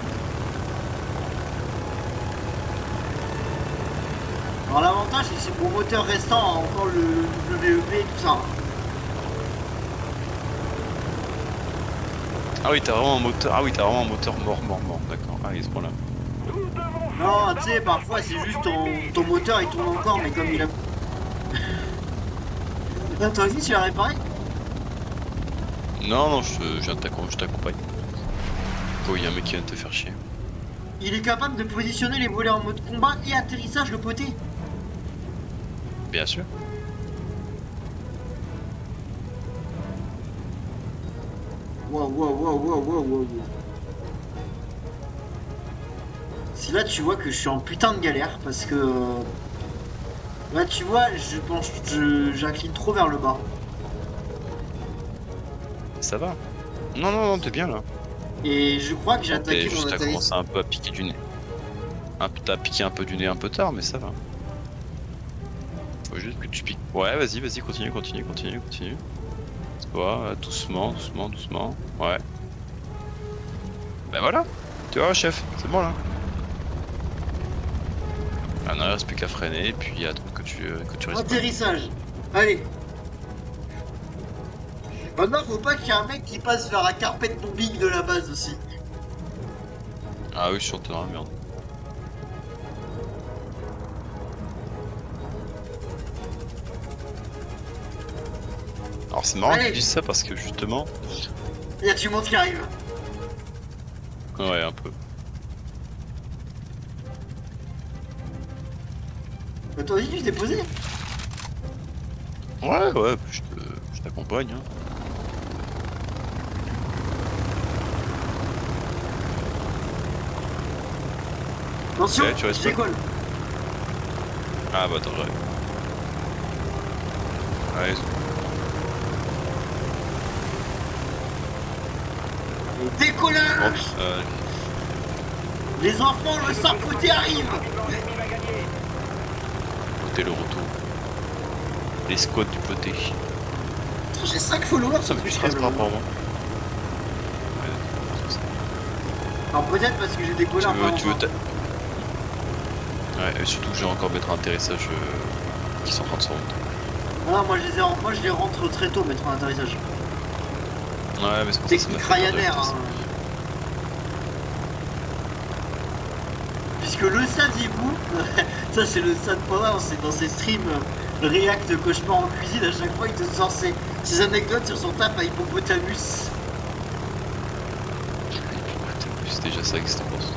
Alors l'avantage c'est que mon moteur restant a encore le WEP et tout ça. Ah oui, t'as vraiment un moteur. Ah oui, t'as vraiment un moteur mort. D'accord. Ah, il se prend là. Non, tu sais, parfois c'est juste ton moteur il tourne encore, mais comme il a. Ah, toi aussi tu l'as réparé? Non, je t'accompagne. Oh, il y a un mec qui vient de te faire chier. Il est capable de positionner les volets en mode combat et atterrissage le poté. Bien sûr. Wow. C'est là tu vois que je suis en putain de galère parce que là tu vois je pense j'incline trop vers le bas. Ça va. Non, t'es bien là. Et je crois que j'ai Bon, attaqué mon t'as atterrissage. commencé un peu à piquer du nez. T'as piqué un peu du nez un peu tard, mais ça va. Faut juste que tu piques. Ouais, vas-y, continue. Toi, doucement. Ouais. Ben voilà. Tu vois, chef, c'est bon là. Ah non, il reste plus qu'à freiner et puis attendre que tu respires. Atterrissage. Allez. Maintenant faut pas qu'il y ait un mec qui passe vers la carpet bombing de la base aussi. Ah oui, je suis dans la merde. Alors c'est marrant que tu dises ça parce que justement. Il y a du monde qui arrive. Ouais, un peu. Toi aussi tu t'es posé? Ouais, je t'accompagne. Hein. Attention, Ouais, tu restes je décolle. Ah bah attends, j'arrive. Allez. Décollage. Les enfants, le sang-poté arrive. Poté le retour. Les squats du poté. J'ai 5 followers Ça sur me Twitch. stresse par rapport à moi. Alors peut-être parce que j'ai décollé un peu Tu veux longtemps. Ouais, et surtout que j'ai encore mettre un atterrissage qui sont en train de se remonter. Ah, moi je les rentre très tôt mettre un atterrissage. Ouais, mais c'est pour ça que ça m'a Technique fait peur de Ryanair. rester. Hein. Puisque le saviez-vous, ça c'est le sad power, c'est dans ses streams React Cauchemar en cuisine, à chaque fois il te sort ses anecdotes sur son taf à Hippopotamus. C'est déjà ça que c'était pour ça.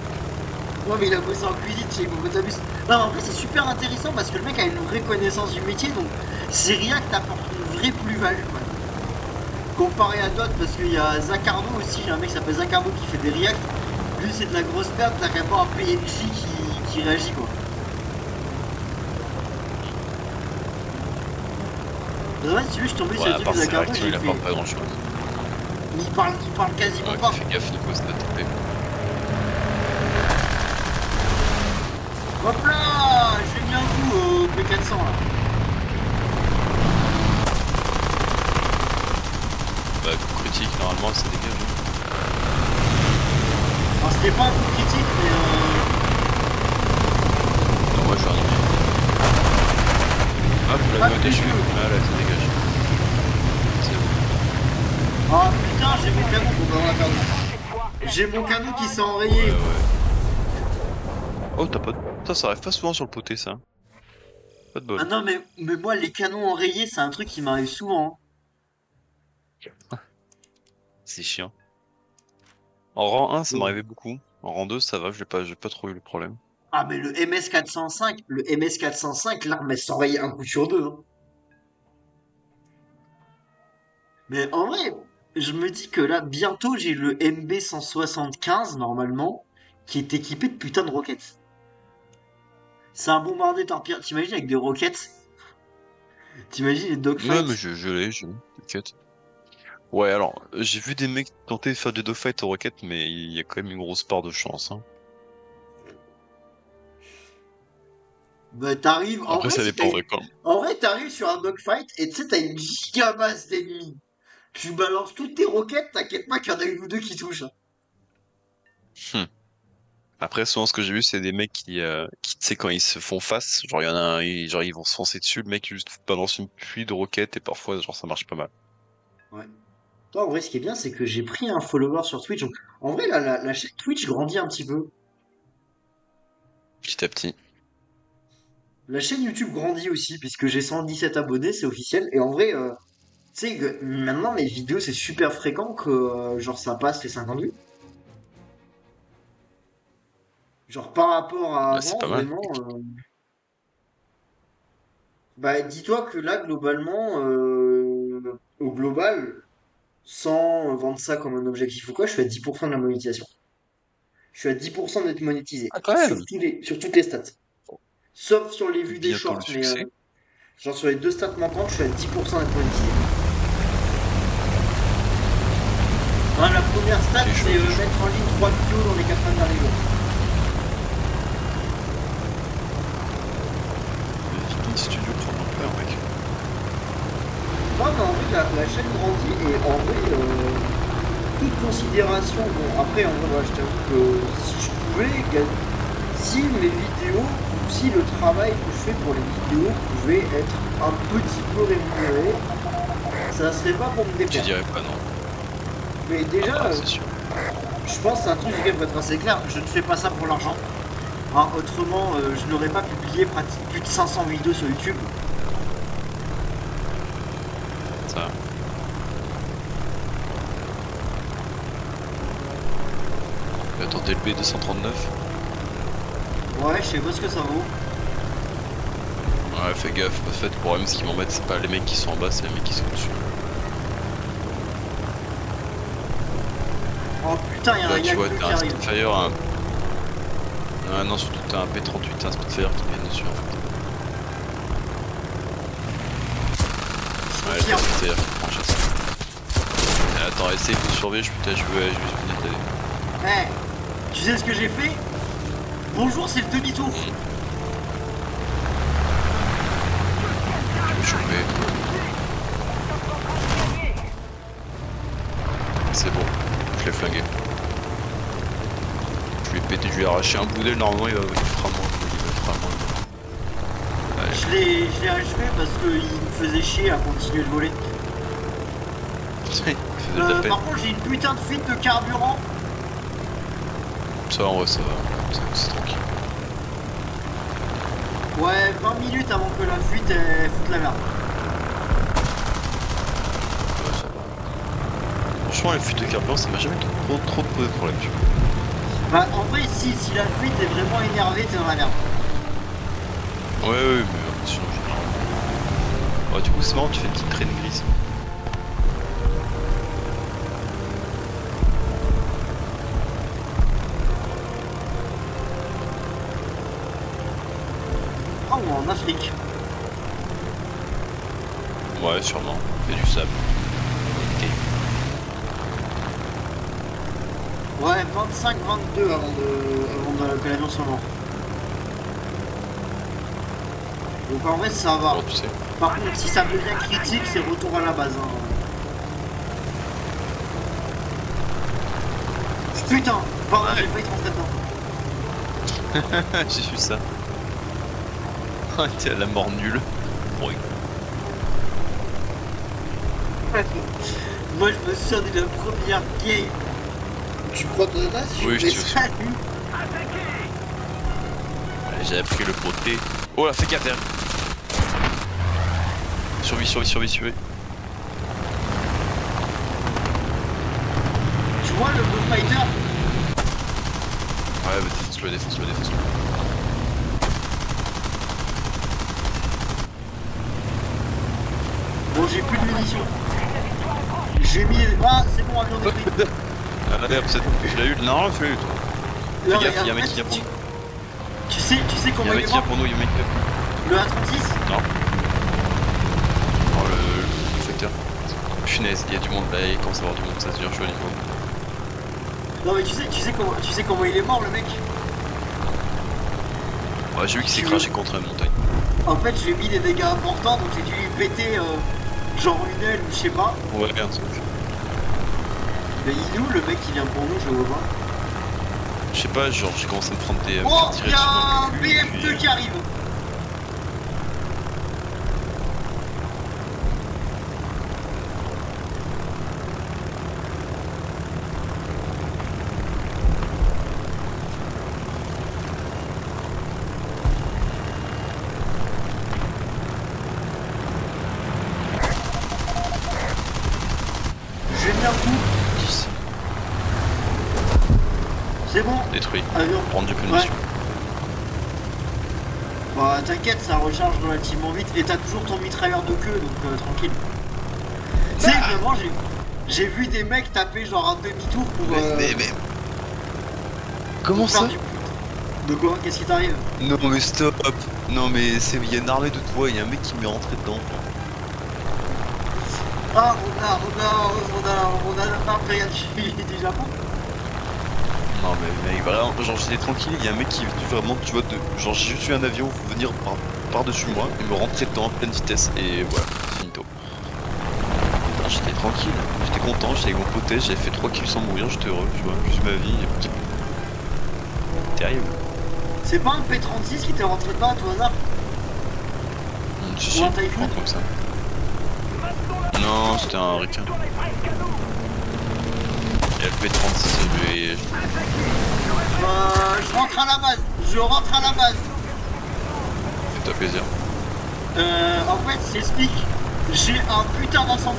Ouais mais il a bossé en cuisine chez Hippopotamus. Non en vrai c'est super intéressant parce que le mec a une vraie connaissance du métier, donc ses React apportent une vraie plus-value quoi. Comparé à d'autres, parce qu'il y a Zacardo aussi, j'ai un mec qui s'appelle Zacardo qui fait des React. Lui c'est de la grosse perte, t'as qu'à voir un PNJ qui réagit quoi. Ouais, si tu veux, je suis tombé sur Ouais, le à truc part de c'est vrai Zacardo, qu'il j'ai apporte fait. pas grand chose. Il parle quasiment Ouais, pas. fais gaffe, Nico, ça doit taper. Hop là, j'ai mis un coup au P400 là. Bah, coup critique, normalement, ça dégage. Alors c'était pas un coup critique, mais Non, moi, je suis arrivé. Hop, la ah, note est cheveux. Ah là, ça dégage. C'est bon. Ah putain, j'ai mon canon, bon bah on l'a perdu. J'ai mon canon qui s'est enrayé. Ouais. Oh, t'as pas de... Ça arrive pas souvent sur le poté, ça. Pas de Ah bol. non mais moi les canons enrayés c'est un truc qui m'arrive souvent. C'est chiant. En rang 1, ça Hein. m'arrivait beaucoup. En rang 2, ça va, j'ai pas trop eu le problème. Ah mais le MS405, l'arme elle s'enraye un coup sur deux. Hein. Mais en vrai, je me dis que là, bientôt, j'ai le MB175, normalement, qui est équipé de putain de roquettes. C'est un bombardier torpilleur. T'imagines avec des roquettes? T'imagines les Ouais, mais dogfights? je l'ai, t'inquiète. Ouais, alors, j'ai vu des mecs tenter de faire des dogfights aux roquettes, mais il y a quand même une grosse part de chance. Hein. Bah t'arrives, en Après, vrai, ça si dépend vrai quand. en vrai, t'arrives sur un dogfight et tu sais, t'as une gigabasse d'ennemis. Tu balances toutes tes roquettes, t'inquiète pas qu'il y en a une ou deux qui touchent, hein. Hmm. Après, souvent, ce que j'ai vu, c'est des mecs qui, tu sais, quand ils se font face, genre, il y en a un, genre, ils vont se foncer dessus, le mec juste balance une pluie de roquettes et parfois, genre, ça marche pas mal. Ouais. Toi, en vrai, ce qui est bien, c'est que j'ai pris un follower sur Twitch. Donc, en vrai, là, la chaîne Twitch grandit un petit peu. Petit à petit. La chaîne YouTube grandit aussi, puisque j'ai 117 abonnés, c'est officiel. Et en vrai, tu sais, que maintenant, mes vidéos, c'est super fréquent que, genre, ça passe les 50 vues. Genre, par rapport à Bah, c'est avant, pas mal. vraiment. Bah, dis-toi que là, globalement, au global, sans vendre ça comme un objectif ou quoi, je suis à 10% de la monétisation. Je suis à 10% d'être monétisé. Ah, quand même! Sur toutes les stats. Sauf sur les vues des Bientôt le shorts, mais succès. genre sur les deux stats manquantes, je suis à 10% d'être monétisé. Voilà, la première stat, C'est chaud, c'est c'est chaud. mettre en ligne 3 vidéos dans les 4 derniers jours. Le Viking Studio prend un peu, mec. Non, mais en vrai, la chaîne grandit et en vrai, toute considération. Bon, après, en vrai, voilà, je t'avoue que si je pouvais, si mes vidéos, ou si le travail que je fais pour les vidéos pouvait être un petit peu rémunéré, ça serait pas pour me Tu déplaire. dirais pas non. Mais Ah déjà, bah, c'est sûr. je pense que c'est un truc duquel faut être assez clair. Je ne fais pas ça pour l'argent. Hein, autrement, je n'aurais pas publié plus de 500 vidéos sur YouTube. Ça. Attends, DLB 239. Ouais, je sais pas ce que ça vaut. Ouais, fais gaffe. En fait, le problème, ce qu'ils m'embête, c'est pas les mecs qui sont en bas, c'est les mecs qui sont dessus. Oh putain, il y a Là, un tu vois, Yaku t'as qui un arrive. Spitfire, un... Ah non, surtout t'as un P38, un Spitfire qui vient dessus, en fait. Ouais, t'as un Spitfire qui prend chasse. Attends, essaye de surveiller, je vais venir t'aider. Eh, tu sais ce que j'ai fait? Bonjour, c'est le demi-tour. Je vais choper. C'est bon, je l'ai flingué. Je lui ai pété, je lui ai arraché un bout d'aile, normalement il fera moins. Il fera moins. Allez. Je l'ai achevé parce qu'il me faisait chier à continuer de voler. Il faisait de la peine. Par contre, j'ai une putain de fuite de carburant. Ça, en vrai, ça va. C'est tranquille. Ouais, 20 minutes avant que la fuite elle foute la merde. Ouais, ça va. Franchement, les fuites de carburant, ça m'a jamais trop posé de problème, tu vois. Bah, en vrai, si la fuite est vraiment énervée, t'es dans la merde. Ouais, mais sinon, généralement. Ouais, du coup, c'est marrant, tu fais une petite traîne grise. Ah, ou en Afrique. Ouais, sûrement. Il y a du sable. Ok. Ouais, 25-22 que l'avion soit mort. Donc en vrai, ça va. Bon, tu sais. Par contre, si ça devient critique, c'est retour à la base, hein. Putain, pardon, j'ai failli te rentrer dedans. J'ai vu ça. T'es à la mort nulle. Bon, Moi, je me souviens de la première game. Tu crois que je oui, je fais te ça, lui. J'ai appris le poté. Oh là, fais gaffe derrière. Survie. Tu vois le Bullfighter? Ouais, bah défonce-le. Bon, j'ai plus de munitions. J'ai mis. Ah, c'est bon, avion détruit. Ah, merde, tu l'as eu? Non, tu l'as eu, toi. Non, Fais gaffe, mais il y a un en mec fait, qui vient pour nous. Tu sais Il y a comment un il mec est qui vient mort? pour nous, il y a un mec qui vient pour nous. Le A36? Non. Oh, le secteur. Punaise, il y a du monde là, il commence à y avoir du monde, ça se dure chaud au niveau. Non, mais tu sais comment il est mort, le mec? Ouais, j'ai vu qu'il s'est Tu craché contre une montagne. En fait, j'ai mis des dégâts importants, donc j'ai dû lui péter genre une aile ou je sais pas. Ouais, un truc. Mais il est où le mec qui vient pour nous, je le vois pas. Je sais pas, genre j'ai commencé à me prendre des... Oh, tirer il y dessus a dans un le cul, et BF2 puis, qui arrive. Je vais venir où? 10. C'est bon. Détruit. Avion. Rendu punition. Bah t'inquiète, ça recharge relativement vite et t'as toujours ton mitrailleur de queue donc tranquille. Tu sais, vraiment j'ai vu des mecs taper genre un demi-tour pour. Mais... Comment pour faire ça? De quoi? Qu'est-ce qui t'arrive? Non mais stop. Non mais c'est... il y a une armée de toi, il y a un mec qui m'est rentré dedans. Ah on a l'impérial du Japon. Non mais mec, voilà, genre j'étais tranquille, il y a un mec qui est venu vraiment, tu vois, genre j'ai juste eu un avion venir par-dessus moi et me rentrer dedans à pleine vitesse et voilà, finito. Alors, j'étais tranquille, j'étais content, j'étais avec mon poté, j'avais fait 3 kills sans mourir, j'étais heureux, tu vois, juste ma vie. Terrible. C'est pas un P36 qui t'est rentré dedans à tout hasard? Si, Ou un Typhoon? comme ça. Non, c'était un requin. Et le P36, lui, Je rentre à la base. Je rentre à la base. fais-toi plaisir. En fait, j'explique. J'ai un putain d'incendie.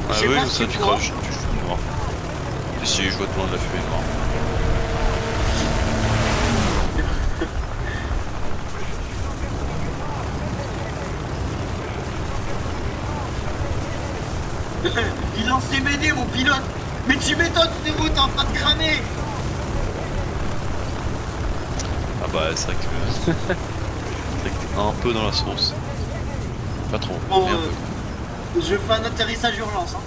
Ah Je sais oui, pas ça si tu tu vois. craches, tu fous noir. Et si je vois de loin de la fumée noire. Il lance les BD, mon pilote. Mais tu m'étonnes, frérot, t'es en train de cramer. Ah bah c'est vrai que... c'est vrai que t'es un peu dans la sauce. Pas trop, Bon, mais un peu. je fais un atterrissage urgence. Hein.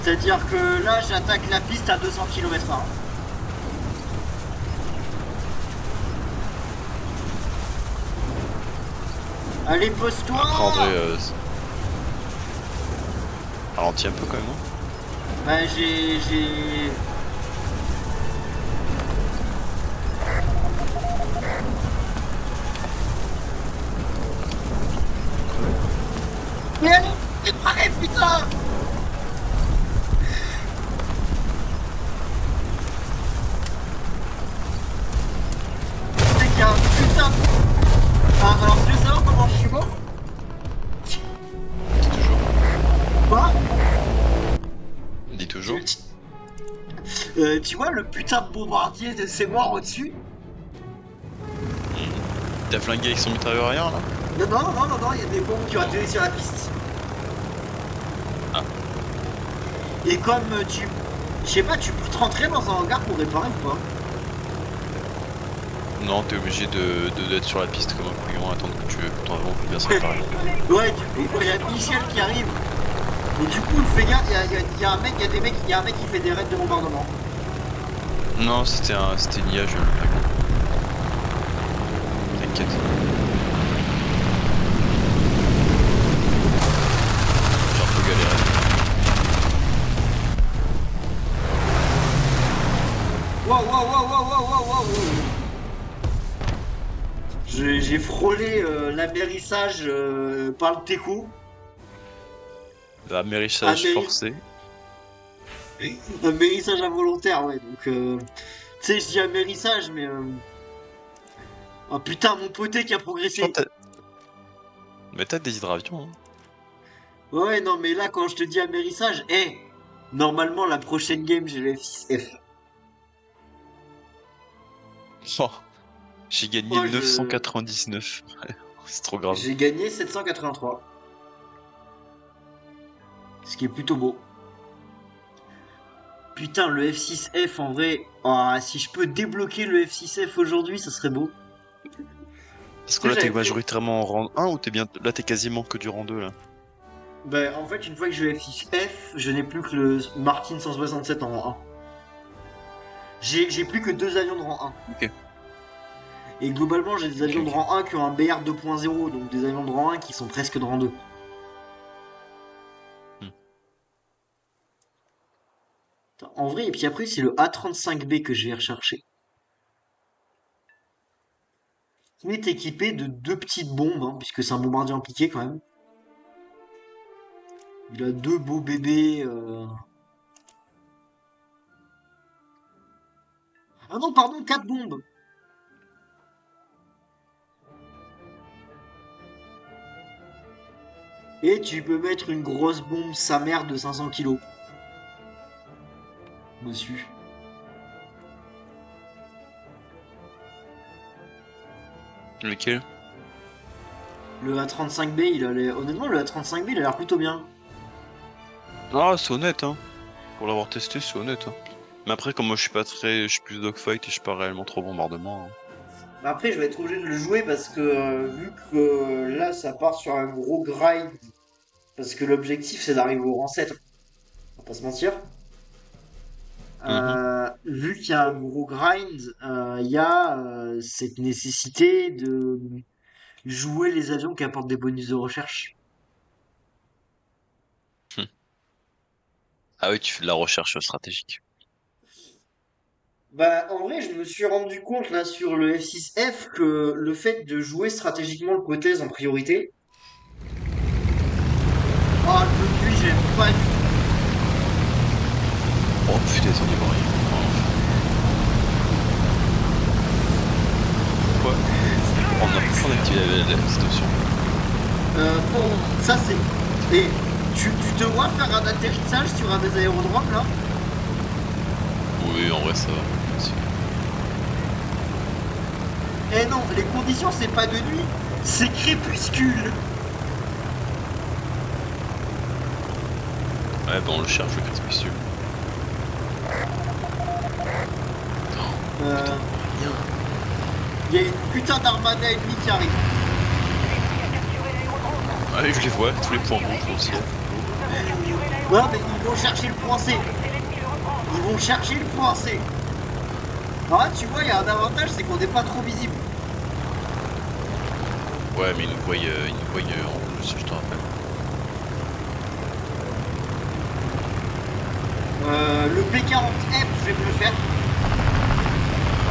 C'est-à-dire que là, j'attaque la piste à 200 km/h. Allez, pose-toi. Après André, ralentis un peu quand même, hein. Bah, j'ai... Mais allez, préparez, putain. C'est qu'il y a un putain... Ah, alors tu veux savoir comment je suis mort? Dis toujours. Quoi? Dis toujours. Tu vois le putain de bombardier de ses morts au-dessus? T'as flingué avec son mitrailleur arrière là? Non, il y a des bombes qui ont atterri sur la piste. Ah. Et comme tu... Je sais pas, tu peux te rentrer dans un hangar pour réparer ou pas? Non, t'es obligé d'être sur la piste comme un couillon, attendre que ton avion puisse bien se réparer. Ouais, du coup, il y a Michel qui arrive. Et du coup, fais gaffe, il y a un mec qui fait des raids de bombardement. Non, c'était une IA, je t'inquiète. J'ai un peu galéré. Wow. J'ai frôlé l'amérissage par le téco. Amérissage forcé. Amérissage involontaire, ouais. Donc, tu sais, je dis amérissage, mais... Oh putain, mon poté qui a progressé. Mais t'as des hydravions, hein. Ouais, non, mais là, quand je te dis amérissage, normalement, la prochaine game, j'ai le F6F. Oh, j'ai gagné Oh, 999. C'est trop grave. J'ai gagné 783. Ce qui est plutôt beau. Putain, le F6F, en vrai... Oh, si je peux débloquer le F6F aujourd'hui, ça serait beau. Est-ce que là t'es majoritairement en rang 1 ou t'es bien... Là t'es quasiment que du rang 2 là? Bah en fait une fois que j'ai le F6F, je n'ai plus que le Martin 167 en rang 1. J'ai plus que 2 avions de rang 1. Ok. Et globalement, j'ai des avions de rang 1 qui ont un BR 2.0, donc des avions de rang 1 qui sont presque de rang 2. En vrai, et puis après, c'est le A35B que je vais rechercher. Il est équipé de 2 petites bombes, hein, puisque c'est un bombardier en piqué quand même. Il a 2 beaux bébés. Ah non, pardon, 4 bombes. Et tu peux mettre une grosse bombe sa mère de 500 kilos dessus. Lequel? Le A35B, honnêtement, le A35B, il a l'air plutôt bien. Ah, c'est honnête, hein. Pour l'avoir testé, c'est honnête, hein. Mais après, comme moi je suis plus dogfight et je suis pas réellement trop bombardement. Hein. Après, je vais être obligé de le jouer parce que vu que là, ça part sur un gros grind, parce que l'objectif c'est d'arriver au rang 7, on va pas se mentir. Vu qu'il y a un gros grind, il y a cette nécessité de jouer les avions qui apportent des bonus de recherche. Ah oui, tu fais de la recherche stratégique. Bah, en vrai, je me suis rendu compte là sur le F6F que le fait de jouer stratégiquement le hypothèse en priorité. Ah, le lui, j'aime pas du tout. Oh putain, t'en y vois rien. Quoi? On a l'impression d'activer la situation. Bon, ça c'est. Et tu te vois faire un atterrissage sur un des aérodromes là? Oui, en vrai, ça va. Eh non, les conditions c'est pas de nuit, c'est crépuscule. Ouais, bah on le cherche, le crépuscule. Il y a une putain d'armada ennemie qui arrive. Ouais, je les vois, tous les points rouges aussi. Ouais, mais ils vont chercher le point C. Ils vont chercher le point C. Alors là, tu vois, il y a un avantage, c'est qu'on n'est pas trop visible. Ouais, mais ils nous voient en rouge, si je te rappelle. Le P40F, je vais me le faire.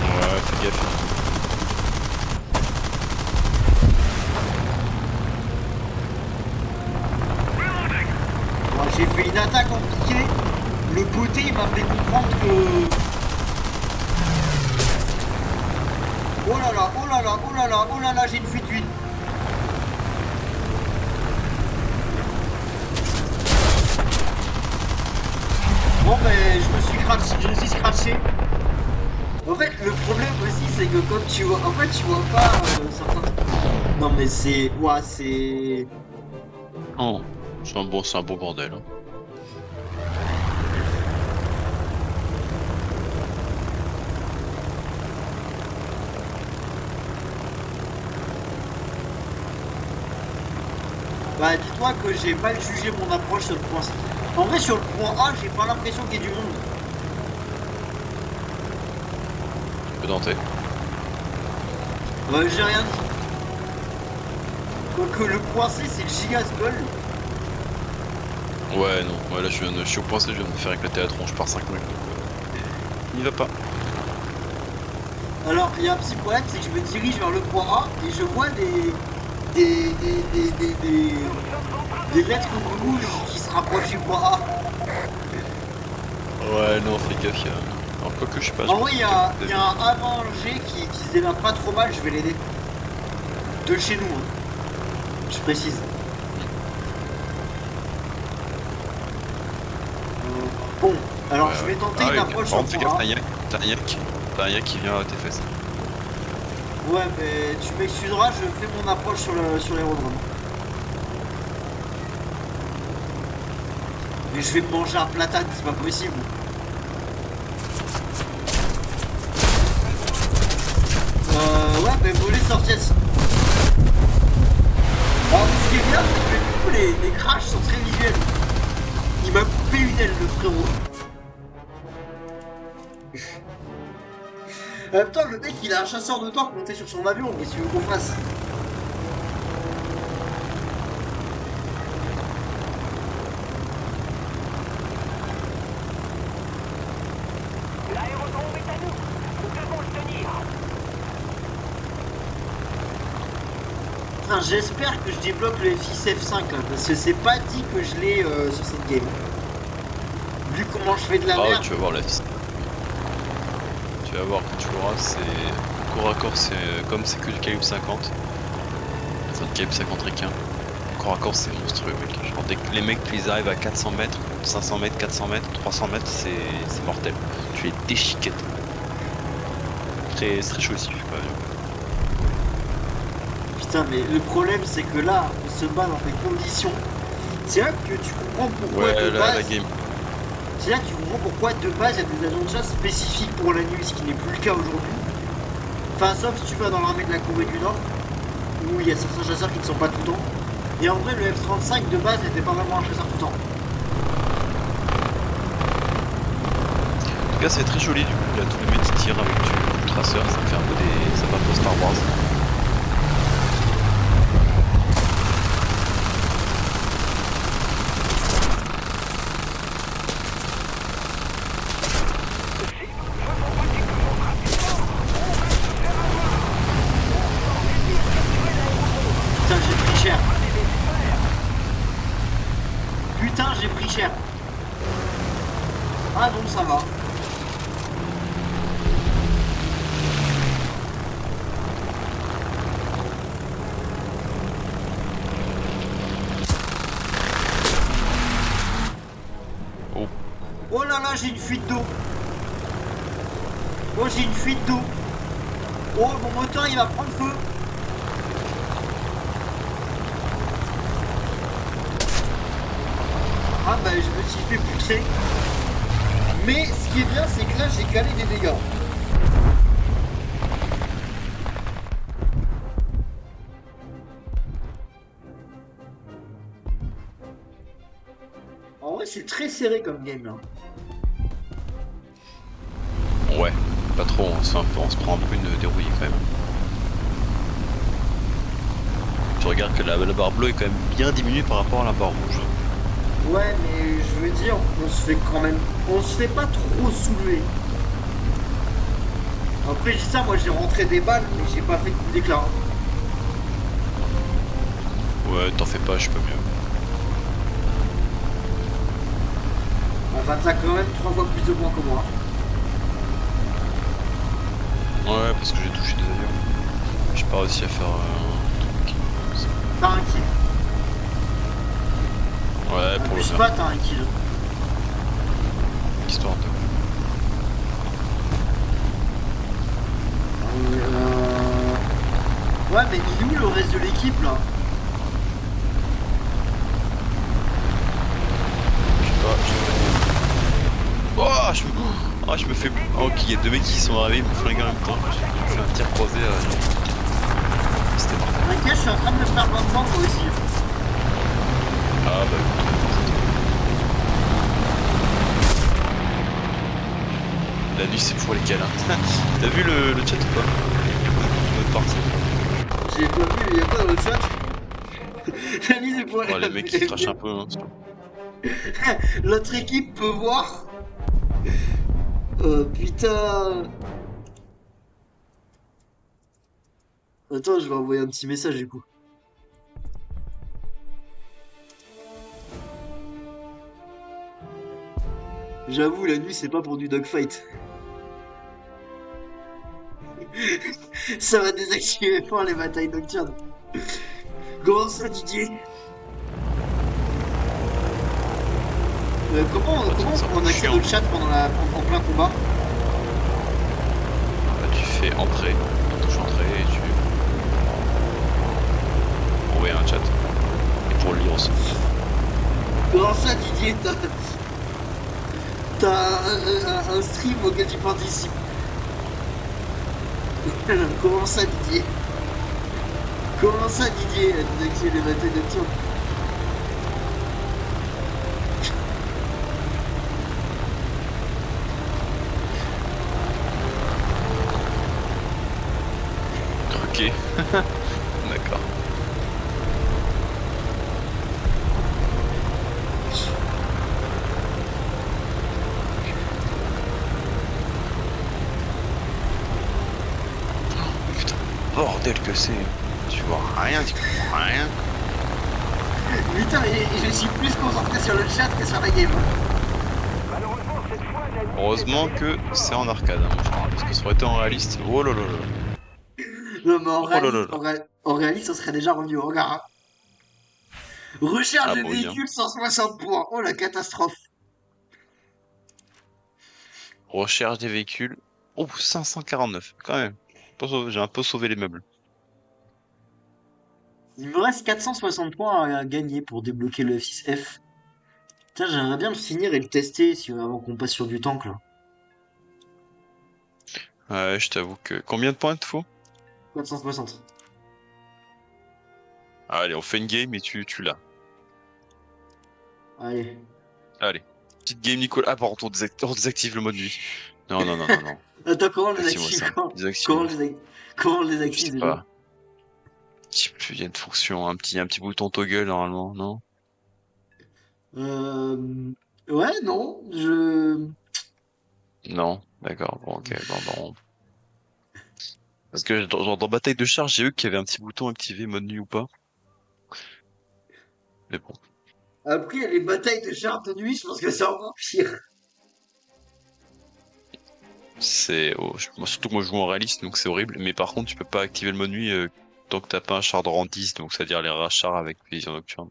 Ouais, fais gaffe. Bon, j'ai fait une attaque en piqué. Le poté, il m'a fait comprendre que... Oh là là, oh là là, oh là là, oh là là, j'ai une fuite d'huile. Bon ben, je me suis scratché. En fait, le problème aussi, c'est que comme tu vois... En fait, tu vois pas certains... Non mais c'est... Ouah, c'est... Oh, c'est un beau bordel. Hein. Bah dis-toi que j'ai mal jugé mon approche sur le point C. En vrai sur le point A j'ai pas l'impression qu'il y ait du monde. Tu peux tenter. J'ai rien dit. Quoique le point C c'est le gigasball. Ouais, non, ouais, là je suis au point C, je viens de me faire éclater la tronche par 5 mecs. Il va pas. Alors il y a un petit problème, c'est que je me dirige vers le point A et je vois des lettres rouges qui se rapprochent du point A. Ouais, non, fais gaffe, alors quoi que je sais pas. En vrai, il y a un avant G qui se démarre pas trop mal, je vais l'aider. De chez nous, hein. Je précise. Bon, alors je vais tenter une approche sur le fais point gaffe, A. t'as un yak qui vient à tes fesses. Ouais, mais tu m'excuseras, je fais mon approche sur l'aérodrome. Mais je vais me manger un platane, c'est pas possible. Ouais, mais voler sortir. Alors, ce qui est bien, c'est que du coup, les crashs sont très visuels. Il m'a coupé une aile, le frérot. En même temps, le mec, il a un chasseur de tank monté sur son avion, qu'est-ce que tu veux qu'on fasse? L'aérodrome est à nous. Nous devons le tenir. Enfin, j'espère que je débloque le F6 F5 là, parce que c'est pas dit que je l'ai sur cette game. Vu comment je fais de la Ah, merde. tu vas voir la liste. Tu vas voir quand tu l'auras, c'est corps à corps, c'est comme c'est que du calibre 50. Enfin, du calibre 50 requin. Corps à corps, c'est monstrueux, mec. Genre, dès que les mecs, ils arrivent à 400 mètres, 500 mètres, 400 mètres, 300 mètres, c'est mortel. Tu les déchiquettes. C'est très chaud aussi, je sais pas. Putain, mais le problème c'est que là, on se bat dans des conditions. C'est là que tu comprends pourquoi Ouais, de la base. game. C'est là que tu comprends pourquoi de base il y a des agents de chasse spécifiques pour la nuit, ce qui n'est plus le cas aujourd'hui. Enfin, sauf si tu vas dans l'armée de la Corée du Nord, où il y a certains chasseurs qui ne sont pas tout le temps. Et en vrai, le F-35 de base n'était pas vraiment un chasseur tout le temps. En tout cas, c'est très joli du coup. Là, tous les mecs qui tirent avec du traceur, ça fait un peu des. Ça va pas Star Wars. Putain, j'ai pris cher. Putain, j'ai pris cher. Ah donc ça va. Oh. Oh là là, j'ai une fuite d'eau. Oh, j'ai une fuite d'eau. Oh, mon moteur il va prendre feu. Ah bah je me suis fait pousser. Mais ce qui est bien, c'est que là j'ai calé des dégâts. En vrai, c'est très serré comme game là. Ouais, pas trop, on se prend un peu une dérouillée quand même. Tu regardes que la barre bleue est quand même bien diminuée par rapport à la barre rouge. Ouais, mais je veux dire, on se fait quand même. On se fait pas trop soulever. Après, je dis ça, moi j'ai rentré des balles, mais j'ai pas fait de coup d'éclat. Ouais, t'en fais pas, je peux mieux. Enfin, t'as quand même 3 fois plus de points que moi. Ouais, parce que j'ai touché des avions. J'ai pas réussi à faire un truc. T'as un kill. Ouais, pour le Abuse faire. pas, t'as un kill. Histoire de. Ouais, mais il est où le reste de l'équipe là? Je sais pas, je me fais. Oh, ok, il y a deux mecs qui sont arrivés, ils me flinguent en même temps. J'ai fait un tir croisé. C'était parfait. T'inquiète, je suis en train de me faire lentement moi aussi. Ah bah. La nuit c'est pour les câlins. T'as vu le chat ou pas? Notre partie. J'ai pas vu, il y a quoi dans le chat? La mise est pour Oh, les mecs qui crachent un peu. Hein. L'autre équipe peut voir. Putain. Attends, je vais envoyer un petit message du coup. J'avoue, la nuit, c'est pas pour du dogfight. Ça va désactiver fort les batailles nocturnes. Comment ça, Didier? Comment on accède au chat pendant en plein combat? Bah, tu fais entrée, tu touches entrée et tu envoies un chat. Et pour le lire aussi. Comment ça, Didier? T'as un stream auquel tu participes. Comment ça, Didier? Comment ça, Didier, à désactiver les batailles nocturnes? bordel que c'est. Tu vois rien, tu comprends rien. Putain, je suis plus concentré sur le chat que sur la game. Malheureusement, cette fois, la nuit Heureusement est que c'est en arcade, hein, moi, je parle, parce que ça aurait été en réaliste. Oh là là là. Non, mais Oh là là là. en réaliste, on serait déjà revenu au hangar. Hein. Recherche Ah de bah oui, hein. véhicules 160 points. Oh la catastrophe. Recherche des véhicules. Oh, 549, quand même. J'ai un peu sauvé les meubles. Il me reste 460 points à gagner pour débloquer le F6F. Tiens, j'aimerais bien le finir et le tester avant qu'on passe sur du tank là. Ouais, je t'avoue que... Combien de points il te faut? 460. Allez, on fait une game et tu l'as. Allez. Allez. Petite game Nicolas. Ah, par contre, on désactive le mode nuit. Non, non, non, non, non. Attends, comment on les Désactive-moi active ça. comment Désactive-moi ça. comment on les Je active sais déjà pas. Il y a une fonction, un petit bouton toggle normalement, non? Ouais, non, je... Non, d'accord, bon, ok, bon. Parce que dans Bataille de Charge, j'ai vu qu'il y avait un petit bouton activé mode nuit ou pas. Mais bon. Après, il y a les batailles de chars de nuit, je pense que c'est encore pire. Moi, surtout que moi je joue en réaliste, donc c'est horrible. Mais par contre, tu peux pas activer le mode nuit tant que t'as pas un char de rang 10, donc c'est-à-dire les rares chars avec vision nocturne.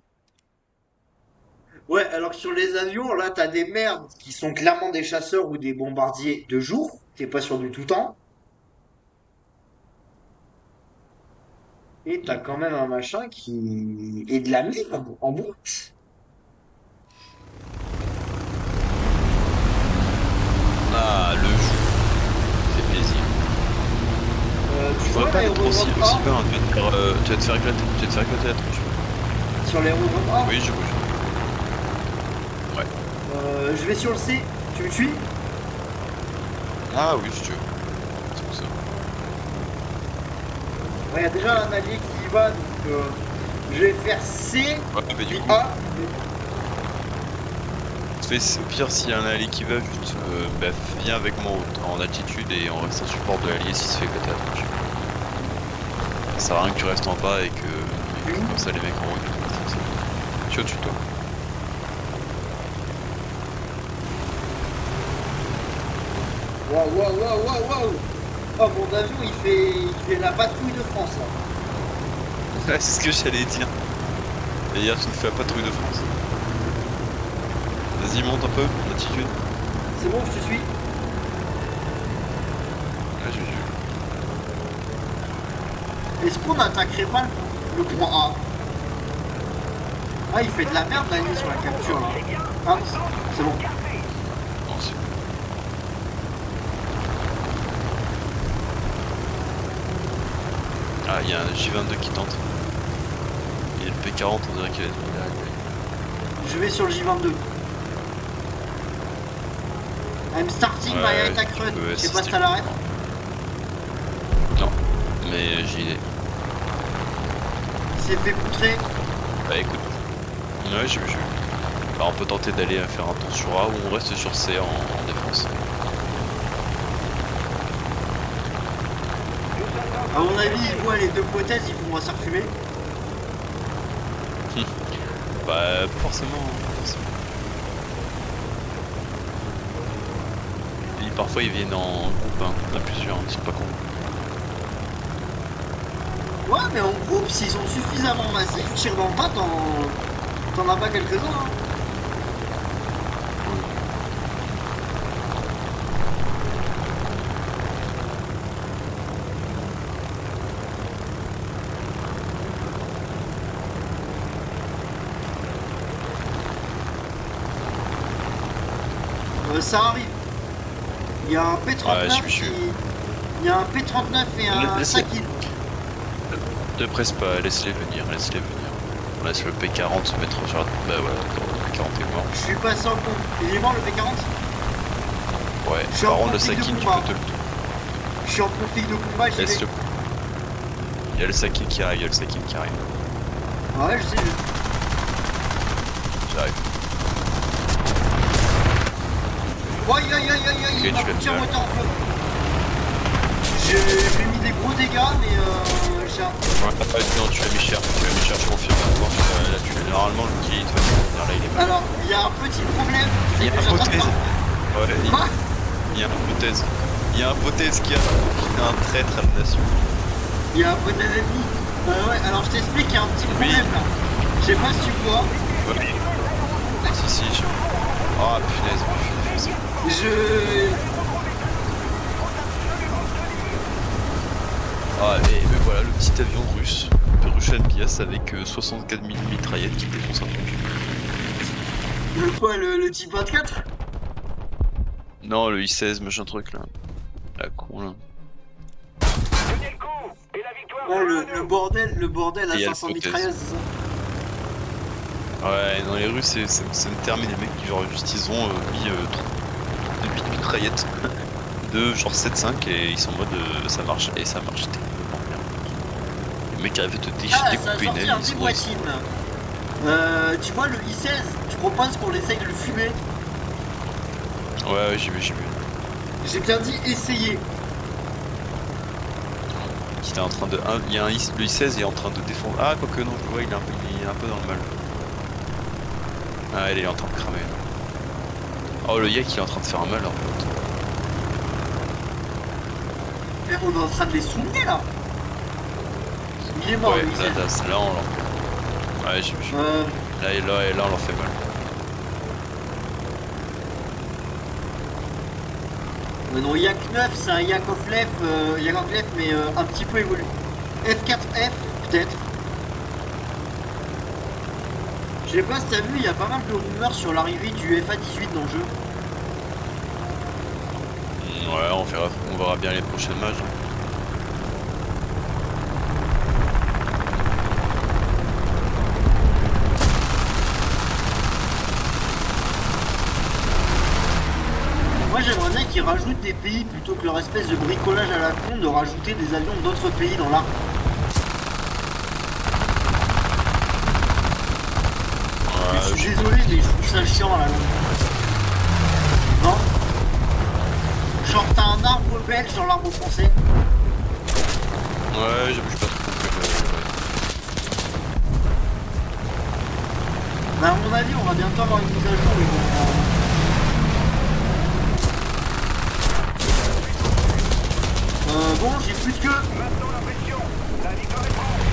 Ouais, alors que sur les avions, là, t'as des merdes qui sont clairement des chasseurs ou des bombardiers de jour. T'es pas sur du tout temps. Et t'as quand même un machin qui est de la merde en boîte. Ah, le jeu, c'est plaisir. Tu vois Faudrait pas être aussi l'aérodrome bas, A hein, tu vas te faire éclater, la tronche. sur l'aérodrome A? Oui, je bouge. Ouais. Je vais sur le C. Tu me suis? Ah oui, si tu veux. C'est pour ça. Ouais, y a déjà un allié qui y va, donc je vais faire C, Ouais, mais du puis coup, A. au pire, s'il y a un allié qui va, juste viens avec moi en altitude et on reste en support de l'allié s'il se fait éclater la tronche. Ça sert à rien que tu restes en bas et que comme ça les mecs en haut ils te font. Je suis au-dessus de toi. Waouh. Oh, mon avion, il fait la patrouille de France, là. Ouais, c'est ce que j'allais dire. D'ailleurs, tu nous fais la patrouille de France. Vas-y, monte un peu, l'altitude. C'est bon, je te suis. Ouais, j'ai vu. Est-ce qu'on n'attaquerait pas le point A? Ah, il fait de la merde la nuit sur la capture, là. Ah, c'est bon. Non, c'est bon. Ah, il y a un J22 qui tente. Il y a le P40, on dirait qu'il est... Je vais sur le J22. I'm starting my Ouais, attack run. je peux Je sais pas si assister. t'as l'arrêt. Non, mais j'y ai. Il s'est fait poutrer. Bah écoute. Ouais, j'ai vu. Bah, on peut tenter d'aller faire un tour sur A ou on reste sur C en défense. À mon avis, il voit les deux hypothèses, ils vont se refumer. Bah, pas forcément. Et parfois ils viennent en groupe, hein. On a plusieurs, ils sont pas cons. Ouais, mais en groupe, s'ils sont suffisamment massifs, tire dans le tas, t'en as pas quelques-uns. Hein. Ça arrive. Il y a un P39 Ouais, Il y a un P39 et un Laisse-les. Saki. Ne presse pas, laisse-les venir. On laisse le P40 se mettre sur la... Bah voilà, le P40 est mort. Je suis passé en compte. Il est mort le P40? Ouais, Je suis par en contre le config de Sakin tu combat. peux te... Je suis en config de combat, j'y vais. Laisse-le. Il y a le Sakin qui arrive, Ouais, je sais. J'arrive. Aïe, Ok, il m'a tu l'as foutu un tué. moteur en feu. J'ai mis des gros dégâts, mais j'ai un... Ouais, t'as pas non, tu l'as mis cher, je confirme. Là, normalement, le kill, toi, là, il est mal. Alors, il y a un petit problème. Il y a un hypothèse. Ouais, Quoi? il y a un hypothèse. Il y a un hypothèse qui a un traître à la nation. Il y a un peu d'ennemis. Ouais, alors je t'explique, il y a un petit problème là. Je sais pas si tu vois. Ouais. Ah, si, je... Oh, punaise. Ah, mais voilà, le petit avion russe, le Russian Bias avec 64 000 mitraillettes qui défonce un truc. Le quoi, le type 24? Non, le I-16, machin truc là. La con là. Tenez le coup et la victoire Ouais, sera à nous. le bordel à Et 500 hypothèse. mitrailleuses, c'est ça? Ouais, non, les Russes, c'est une terme, les mecs, genre, juste ils ont mis 8 mitraillettes de genre 7-5 et ils sont en mode ça marche, et ça marche terriblement bien. Les mecs arrivent à te Ah, ça a découper une sorti aile, un ils sont T-Boitine tu vois le I-16, je propose qu'on essaye de le fumer. Ouais, j'y vais. J'ai bien dit essayer. Il est en train de. Il y a le I-16 il est en train de défendre. Ah, quoique non, je vois, il est un peu dans le mal. Ah, il est en train de cramer. Oh, le Yak il est en train de faire un mal en fait. Eh, on est en train de les soulever là. Il est mort Ouais, le I-16. là on leur fait. Ouais, j'ai vu. Euh, Là on leur fait mal. non, Yak 9 c'est un Yakovlev, mais un petit peu évolué. F4F peut-être. Je sais pas si t'as vu, il y a pas mal de rumeurs sur l'arrivée du FA18 dans le jeu. Ouais, on verra bien les prochaines matchs. Moi j'aimerais bien qu'ils rajoutent des pays plutôt que leur espèce de bricolage à la con de rajouter des avions d'autres pays dans l'arc. Je suis désolé mais je trouve ça chiant à la longue. Non? Genre t'as un arbre belge dans l'arbre français. Ouais, j'ai pas trop compris. Bah à mon avis on va bientôt avoir une mise à jour. Bon j'ai plus de queue. Maintenant la pression. La victoire est proche.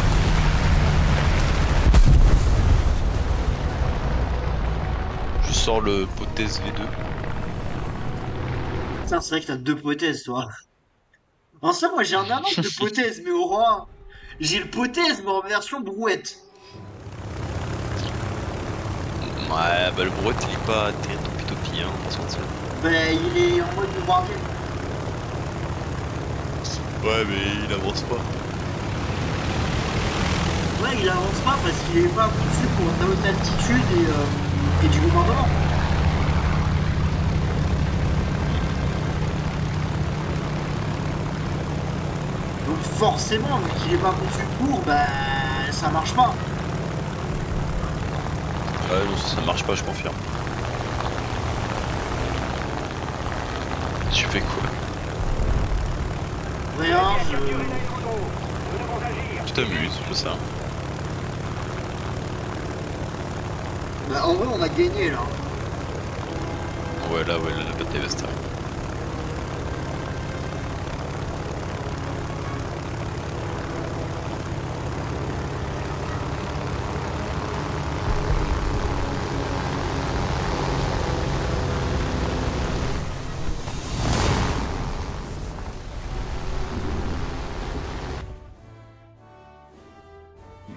Je sors le Pothèse V2. Putain c'est vrai que t'as deux pothèses toi. En ça moi j'ai un autre de pothèse mais au roi. J'ai le pothèse mais en version brouette. Ouais, bah le brouette il est pas topi hein, on va se mentir. Bah il est en mode bombardier. Ouais, mais il avance pas. Ouais, il avance pas parce qu'il est pas conçu pour une haute altitude et du bombardement. Donc forcément, vu qu'il est pas conçu pour, bah ça marche pas. Ouais, non, ça marche pas, je confirme. Tu fais quoi? Rien, Capturez l'aérodrome. Nous devons agir. Tu t'amuses, je sais ça. Bah, en vrai, on a gagné là. Ouais, la bataille va se terminer.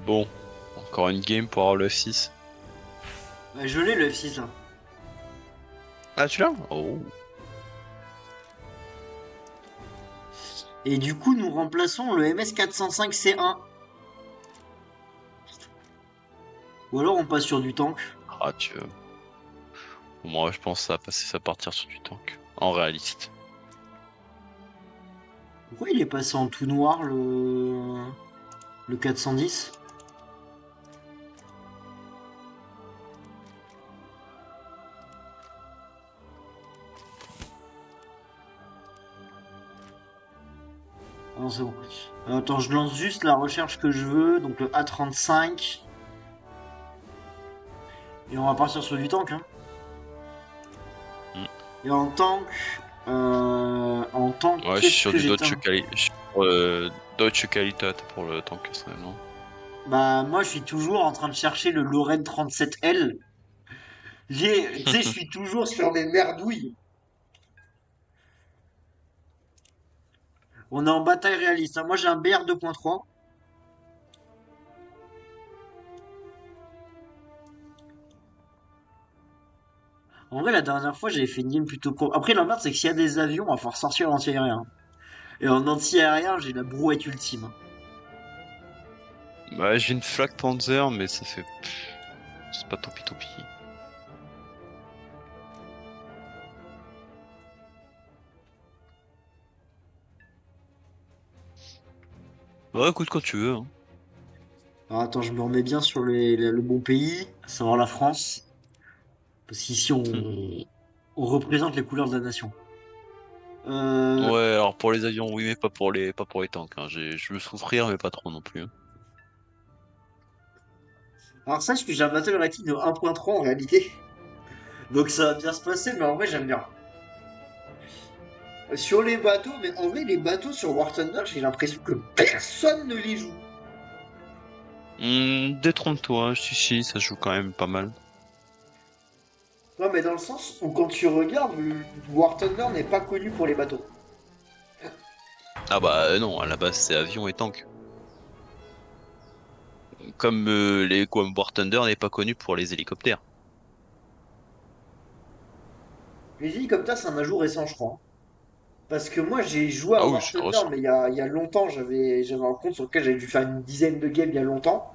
Bon, encore une game pour avoir le F6. Bah, je l'ai le F6 là. Ah, tu l'as? Oh. Et du coup, nous remplaçons le MS-405C1. Ou alors on passe sur du tank. Ah, tu veux. Moi, je pense à passer ça partir sur du tank. En réaliste. Pourquoi il est passé en tout noir le 410? Non, c'est bon. Attends, je lance juste la recherche que je veux, donc le A35. Et on va partir sur du tank, hein. Mm. Et en tank, Ouais, je suis qu'est-ce sur que du j'ai Dodge Cali. Je suis sur Dodge Qualitat pour le tank, ça, non? Bah, moi, je suis toujours en train de chercher le Lorraine 37L. Tu sais, je suis toujours sur mes merdouilles. On est en bataille réaliste, hein. Moi, j'ai un BR 2.3. En vrai, la dernière fois, j'avais fait une game plutôt courte. Après, l'emmerde, c'est que s'il y a des avions, on va falloir sortir l'anti-aérien. Et en anti-aérien, j'ai la brouette ultime, hein. Bah, j'ai une Flak Panzer, mais ça fait. C'est pas topi topi. Ouais, écoute, quand tu veux, hein. Alors, attends, je me remets bien sur le bon pays, à savoir la France. Parce qu'ici, on représente les couleurs de la nation. Euh, Ouais, alors pour les avions, oui, mais pas pour les tanks, hein. Je veux souffrir, mais pas trop non plus, hein. Alors, sache que j'ai un battle rating de 1.3 en réalité. Donc, ça va bien se passer, mais en vrai, j'aime bien. Sur les bateaux, mais en vrai, les bateaux sur War Thunder, j'ai l'impression que personne ne les joue. Détrompe-toi, si, ça joue quand même pas mal. Non, mais dans le sens où quand tu regardes, War Thunder n'est pas connu pour les bateaux. Ah bah non, à la base c'est avion et tank. Comme les comme War Thunder n'est pas connu pour les hélicoptères. Les hélicoptères, c'est un ajout récent, je crois. Parce que moi, j'ai joué à Ah oui, War c'est Thunder, récent. mais il y a longtemps, j'avais un compte sur lequel j'avais dû faire une dizaine de games il y a longtemps,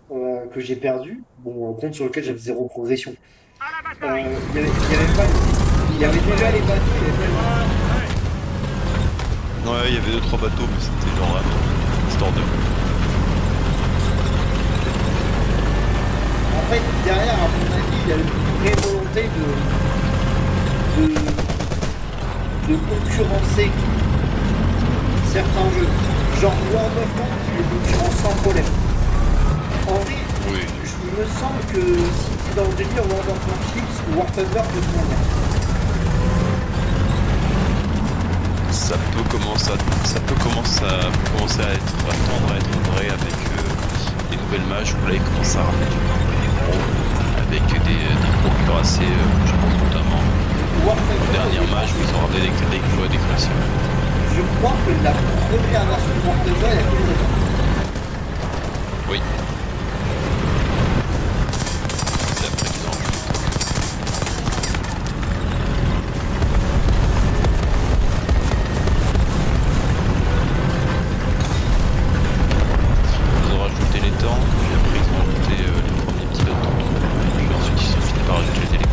que j'ai perdu. Bon, un compte sur lequel j'avais zéro progression. À la bataille. Il y avait pas, il y avait déjà les bateaux, il y avait pas Ouais, il y avait 2-3 bateaux, mais c'était genre histoire de. En fait, derrière, à mon avis, il y a une vraie volonté de concurrencer certains jeux. Genre World of Tanks, tu les concurrences sans problème. En vrai, Oui. il me semble que si tu es dans le délire World of Warships, War Thunder peut te convenir. Ça peut commencer à tendre à être vrai avec les nouvelles mages où là ils commencent à ramener du gros avec des gros cuirassés, je pense notamment War aux Thunder, dernières mages où ils ont ramené des cuirassés. je crois que la première version de War Thunder, elle a que les avions. Oui. C'est après qu'ils ont rajouté. Ils ont rajouté les tanks, puis après ils ont rajouté les premiers petits bateaux. Puis ensuite ils ont fini par rajouter les hélicos.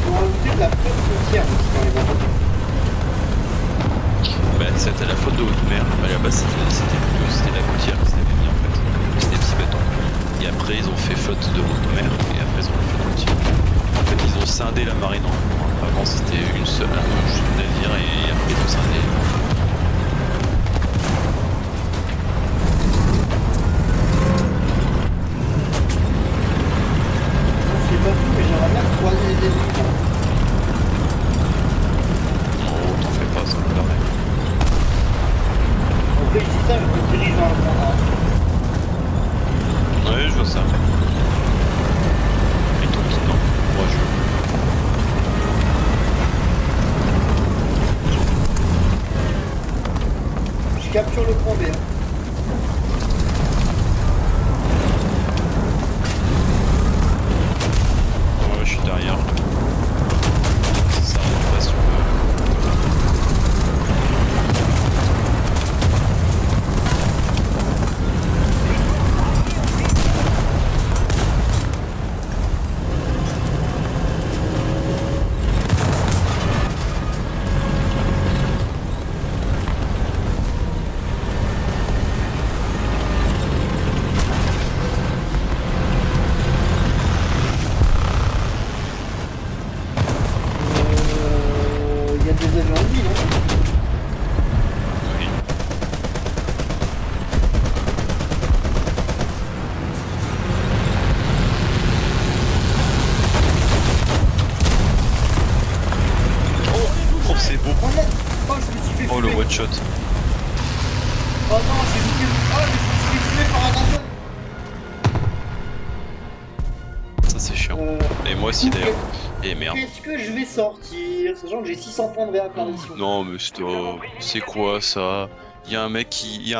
Ils ont rajouté de la flotte côtière aussi dans les bateaux. Bah, c'était la faute de haute mer. À la base c'était la côtière qui s'était mis en fait. C'était des petits bateaux. Et après ils ont fait flotte de haute mer et après ils ont fait côtière. En fait ils ont scindé la marine en deux. Avant c'était une seule, juste un navire et après ils ont scindé. Je sais pas tout, mais j'aimerais bien croiser les ennemis. Oh, t'en fais pas, ça me permet. En fait, je dis ça, je me dirige vers le grand nord. Ouais, je vois ça. Et toi, non, moi je. Je capture le point B, hein. Ouais, je suis derrière. Ça arrive pas sur le one shot. Oh non, j'ai loupé. Oh, mais je suis tué par un avion. Ça c'est chiant. Et moi aussi d'ailleurs. Et merde. Qu'est-ce que je vais sortir? Sachant que j'ai 600 points de réapparition. Non mais stop. C'est quoi ça? Il y a un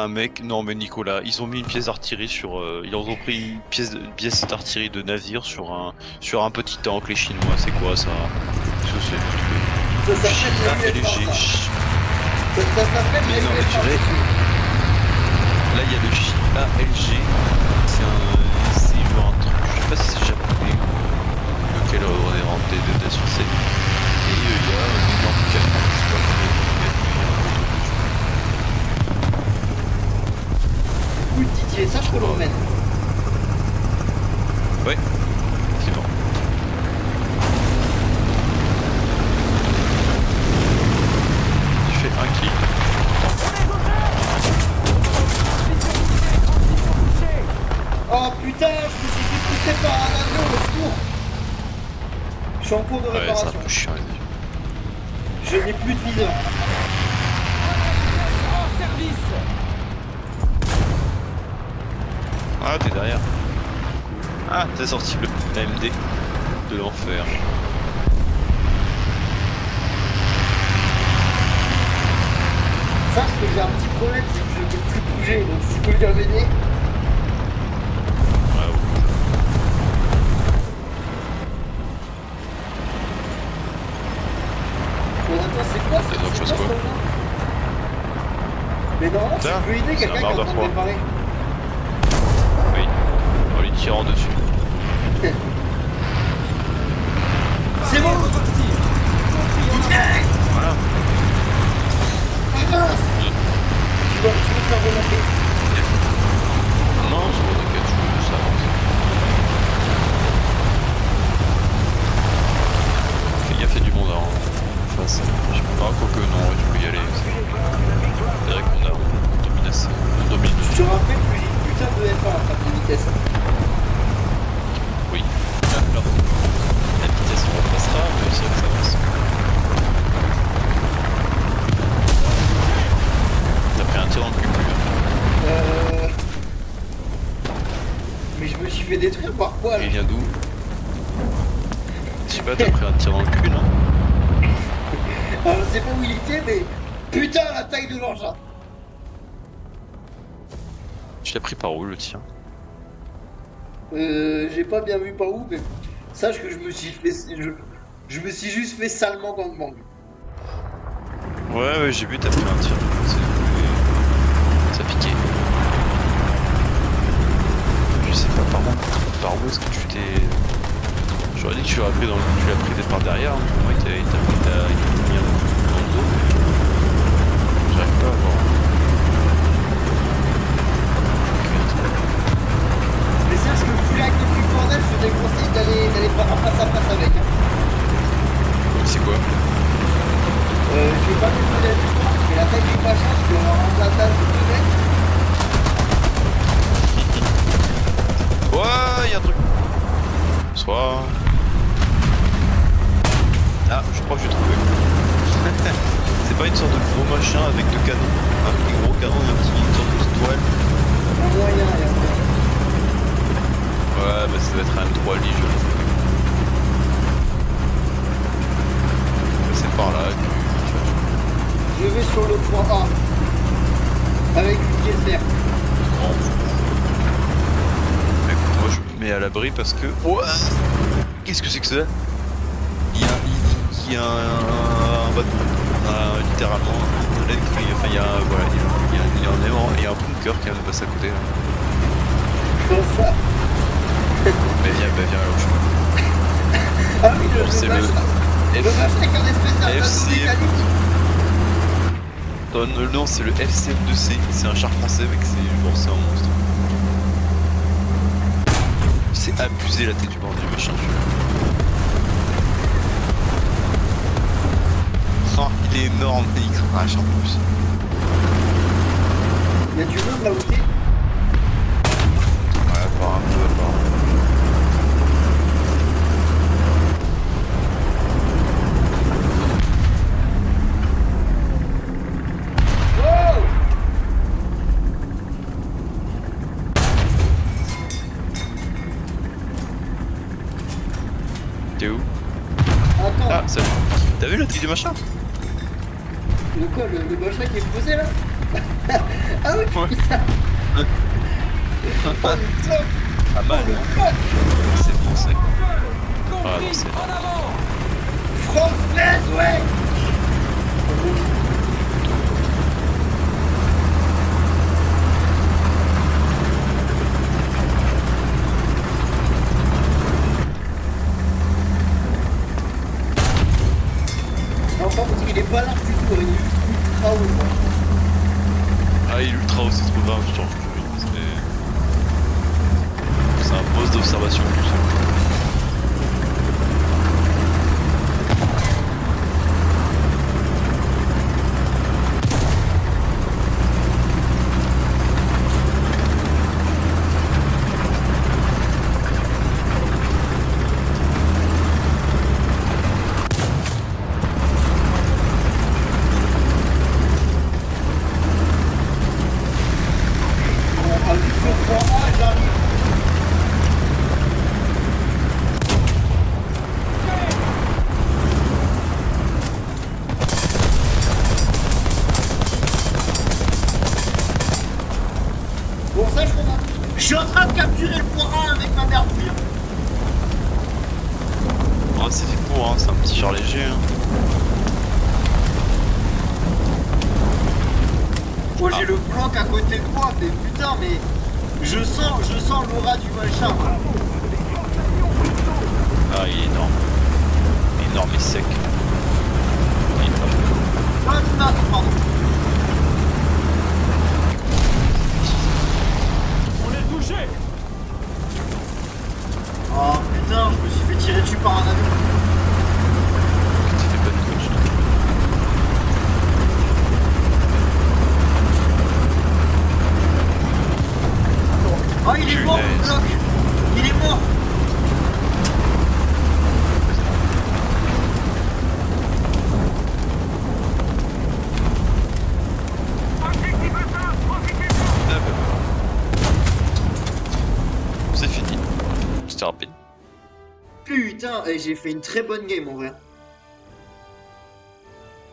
mec, non mais Nicolas, ils ont mis une pièce d'artillerie sur, ils ont pris une pièce d'artillerie de navire sur un petit tank, les Chinois, c'est quoi ça? Ça s'appelle LG. ça s'appelle Mais non mais tu LG. là il y a le LG, c'est genre un truc, je sais pas si c'est japonais, lequel on est rentré de sur scène. Et il y a un énorme canon, je sais pas comment Oui, Didier, ça je peux le remettre. ouais, c'est bon. Tu fais un clic. Oh putain, je me suis fait pousser par un avion, au secours. Je suis en cours de Ouais, réparation. c'est un peu chiant. Je n'ai plus de viseur. Ah, t'es derrière. Ah, t'as sorti le AMD de l'enfer. Sache que j'ai un petit problème, c'est que je ne peux plus bouger, donc si tu peux bien m'aider. Ouais, ouais. Bon, attends, c'est quoi C'est autre chose, ce quoi. problème? Mais normalement, tu Ça, peux aider c'est quelqu'un un qui est en barre de train de froid. réparer. Oui. En lui tirant dessus. C'est bon. Voilà. Ah mince. Tu vas me faire remonter. Non, c'est bon, t'inquiète, ça avance. Fais gaffe, il y a du monde en face. Je sais pas, quoique non, tu peux y aller. C'est vrai qu'on domine. Je te rappelle que j'ai une putain de F1 à frappe de vitesse. Oui. Alors, la vitesse on repassera, mais c'est vrai que ça avance. T'as pris un tir dans le cul. Mais je me suis fait détruire par quoi là? Il vient d'où? Je sais pas, t'as pris un tir dans le cul, non? Alors je sais pas où il était, mais putain la taille de l'engin. Tu l'as pris par où le tir? J'ai pas bien vu par où, mais sache que je me suis fait, je me suis juste fait salement dans le mangue. Ouais, j'ai vu, t'as pris un tir. Ça piquait. Je sais pas par où est-ce que tu t'es. J'aurais dit que tu l'as pris par derrière, hein. Pour moi il t'a mis dans le dos. J'arrive pas à voir. Mais sache que plus avec le plus bordel, je te déconseille d'aller pas en face à face avec. Hein. C'est quoi? Je vais pas te donner la distance, mais la taille du machin, tu dois avoir un blindage de 2 mètres. Ouais, y'a un truc. Soit. Ah, je crois que j'ai trouvé. C'est pas une sorte de gros machin avec deux canons. Un petit gros canon et une sorte de petite toile. En moyen, il y a moyen. Ouais, bah ça doit être un M3 Lige. C'est par là que Je vais sur le point A. Avec une pièce verte. Écoute, moi je me mets à l'abri parce que. Ouais. Qu'est-ce que c'est que ça? Il y a un bateau. Littéralement. Enfin, il y a un bunker qui vient de passer à côté là. Comme ça. Mais viens là où je suis. Ah oui, le C'est machin. Le machin avec un espèce d'un bateau FC. mécanique. Non, c'est le FCM2C. C'est un char français, mec. C'est un monstre. C'est abusé la tête du bord du machin. Oh, il est énorme et il crache en plus. Il y a du monde là où t'es. Ouais, par un peu. T'es où? Attends, Ah, c'est bon. T'as vu le truc du machin? le quoi, le machin qui est posé là? Ah oui, Ouais. putain. Oh le clock. Pas mal, Oh le hein. clock. C'est français. Ah non, c'est Française, ouais. Enfin, on dirait qu'il est pas large du tout, il est ultra haut. Quoi. Ah, il est ultra haut, c'est trop grave, je change. C'est un poste d'observation plus. Ah, vu que le point A, j'arrive. Bon, ça, je comprends. Je suis en train de capturer le point A avec ma merdouille. Ah, c'est fait pour, hein, c'est un petit char léger. Hein. Moi, j'ai le bloc à côté de moi, mais putain, mais je sens l'aura du machin. Moi. Ah, il est énorme. Énorme et sec. Il est pas mal. Ah, putain, pardon. On est touché. Oh putain, je me suis fait tirer dessus par un avion. Tu fais pas de coach. Oh, il est mort, le Punaise. bloc. Il est mort. Objectif atteint. Profitez-en. Ah, bah. C'est fini. C'était rapide. Putain, et j'ai fait une très bonne game en vrai.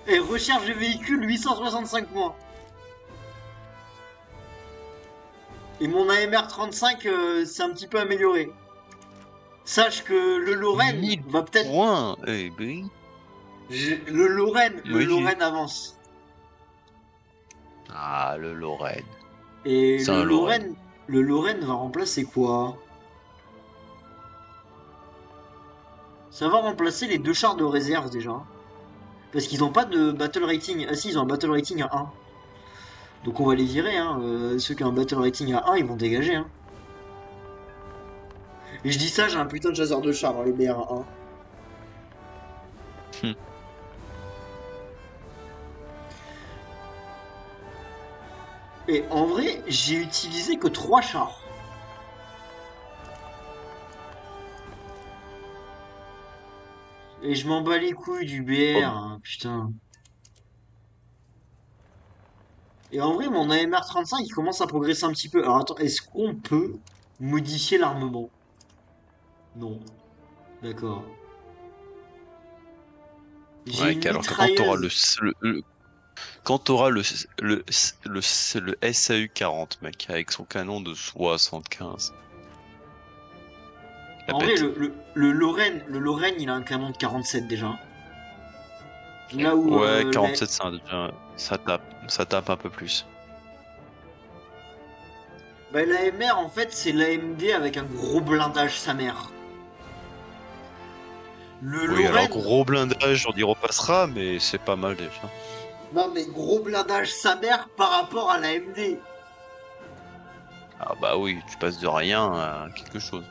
Et recherche de véhicule 865 points. Et mon AMR 35 s'est un petit peu amélioré. Sache que le Lorraine 1000 va peut-être. points. Eh ben. Le Lorraine, Oui, Lorraine avance. Ah, le Lorraine. Et C'est un Lorraine. Le Lorraine va remplacer quoi? Ça va remplacer les deux chars de réserve déjà. Parce qu'ils n'ont pas de battle rating. Ah si, ils ont un battle rating à 1. Donc on va les virer, hein. Ceux qui ont un battle rating à 1, ils vont dégager, hein. Et je dis ça, j'ai un putain de chasseur de chars dans les BR à 1. Hmm. Et en vrai, j'ai utilisé que 3 chars. Et je m'en bats les couilles du BR, hein, putain. Et en vrai, mon AMR 35, il commence à progresser un petit peu. Alors attends, est-ce qu'on peut modifier l'armement? Non. D'accord. J'ai Ouais, une alors que quand t'auras mitrailleuse. quand t'auras le SAU 40, mec, avec son canon de 75. La En vrai, bête. le Lorraine, il a un canon de 47 déjà. Là où Ouais, 47, ça tape un peu plus. l'AMR, en fait, c'est l'AMD avec un gros blindage sa mère. Le Oui, alors Lorraine, gros blindage, on y repassera, mais c'est pas mal déjà. non mais gros blindage sa mère par rapport à l'AMD. Ah bah oui, tu passes de rien à quelque chose.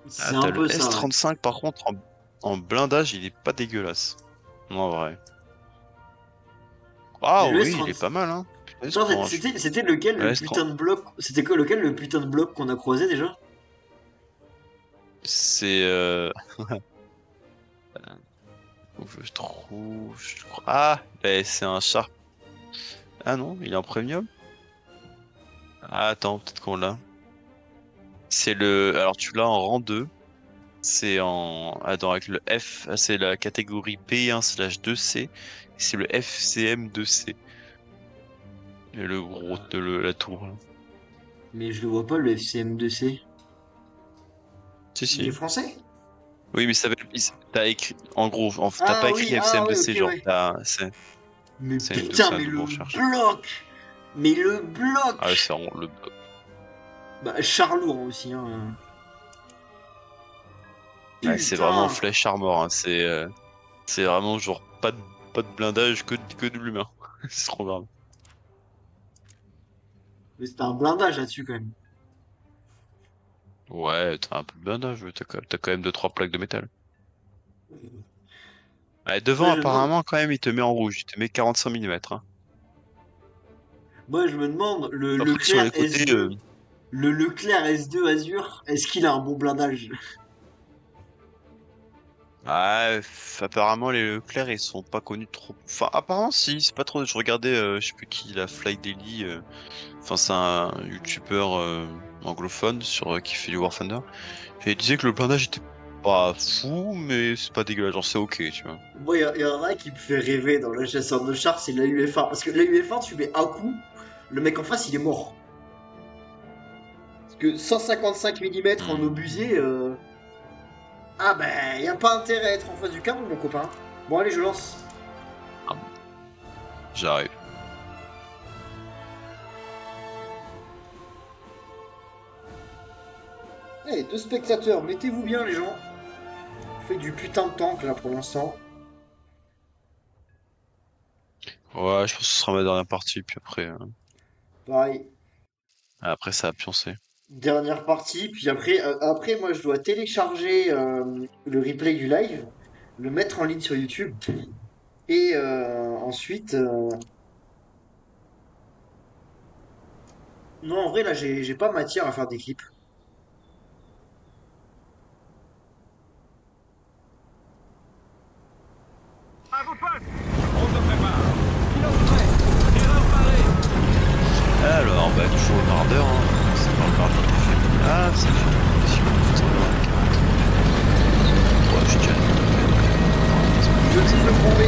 Ah, C'est un t'as le peu ça, ouais. S35 par contre en blindage, il est pas dégueulasse. En vrai. Ah Mais le oui, il est S30. pas mal, hein. Punaise, Attends, comment c'était lequel le le S30. putain de bloc? C'était quoi lequel le putain de bloc qu'on a croisé déjà? C'est faut que je trouve. Ah, c'est un char. Ah non, il est en premium. Ah, attends, peut-être qu'on l'a. C'est le. Alors tu l'as en rang 2. C'est en. Attends, avec le F, c'est la catégorie P1/2C. C'est le FCM 2C. Et le gros de la tour là. Mais je le vois pas, le FCM2C. Si, Il est si. français? Oui, mais ça s'appelle. T'as écrit. En gros, t'as pas écrit Ah FCM oui, 2C, ok, genre. ouais. Mais C'est putain, un mais double le recherche. bloc! Mais le Ah ouais, bloc! c'est vraiment le. Bah, Charlour aussi, hein. Ouais, c'est vraiment Putain! flèche armor, hein. C'est vraiment genre pas de blindage, que de l'humain. C'est trop grave. Mais c'était un blindage là-dessus quand même. Ouais, t'as un peu de blindage, ouais, t'as quand même 2-3 plaques de métal. Ouais, devant, Moi je, me demande, apparemment, quand même, il te met en rouge, il te met 45 mm. Hein. moi, je me demande, le Après, sur Leclerc les côtés, S2, le Leclerc S2 Azur, est-ce qu'il a un bon blindage? ouais, apparemment, les Leclerc, ils sont pas connus trop. Enfin, apparemment, si, c'est pas trop. Je regardais, je sais plus qui, la Fly Daily. Enfin, c'est un youtubeur anglophone qui fait du War Thunder. Et il disait que le blindage était pas fou, mais c'est pas dégueulasse, genre c'est ok, tu vois. Moi, il y en a un qui me fait rêver dans le chasseur de chars, c'est la UF1. Parce que la UF1, tu mets un coup, le mec en face, il est mort. Parce que 155 mm en Hmm. obusier, ah ben, y a pas intérêt à être en face du canon, mon copain. Bon, allez, je lance. Ah, j'arrive. Eh, deux spectateurs, mettez-vous bien, les gens. On fait du putain de tank, là, pour l'instant. Ouais, je pense que ce sera ma dernière partie, puis après, Pareil. après ça a pioncé. Dernière partie, puis après moi, je dois télécharger le replay du live, le mettre en ligne sur YouTube, et ensuite... Non, en vrai, là, j'ai pas matière à faire des clips. À vos postes. On se prépare. Pilote prêt. Tireur paré. Alors, bah, toujours le mardeur, hein. C'est pas le mardeur qui fait. Ah, ça fait une mission. Ça va, la carte. Ouais, je tiens. Je vise le front B.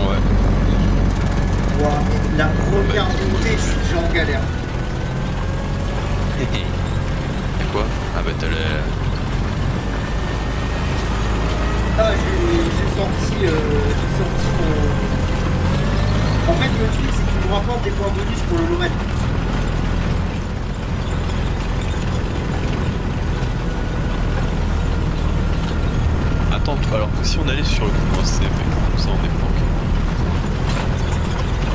Ouais. Ouah, la première montée, je suis déjà en galère. Et quoi? Ah bah t'as le. Ah, j'ai sorti mon... En fait, le truc, c'est qu'il me rapporte des points bonus pour le Lorraine. Attends, alors que si on allait sur le point C, mais comme ça on est planqué.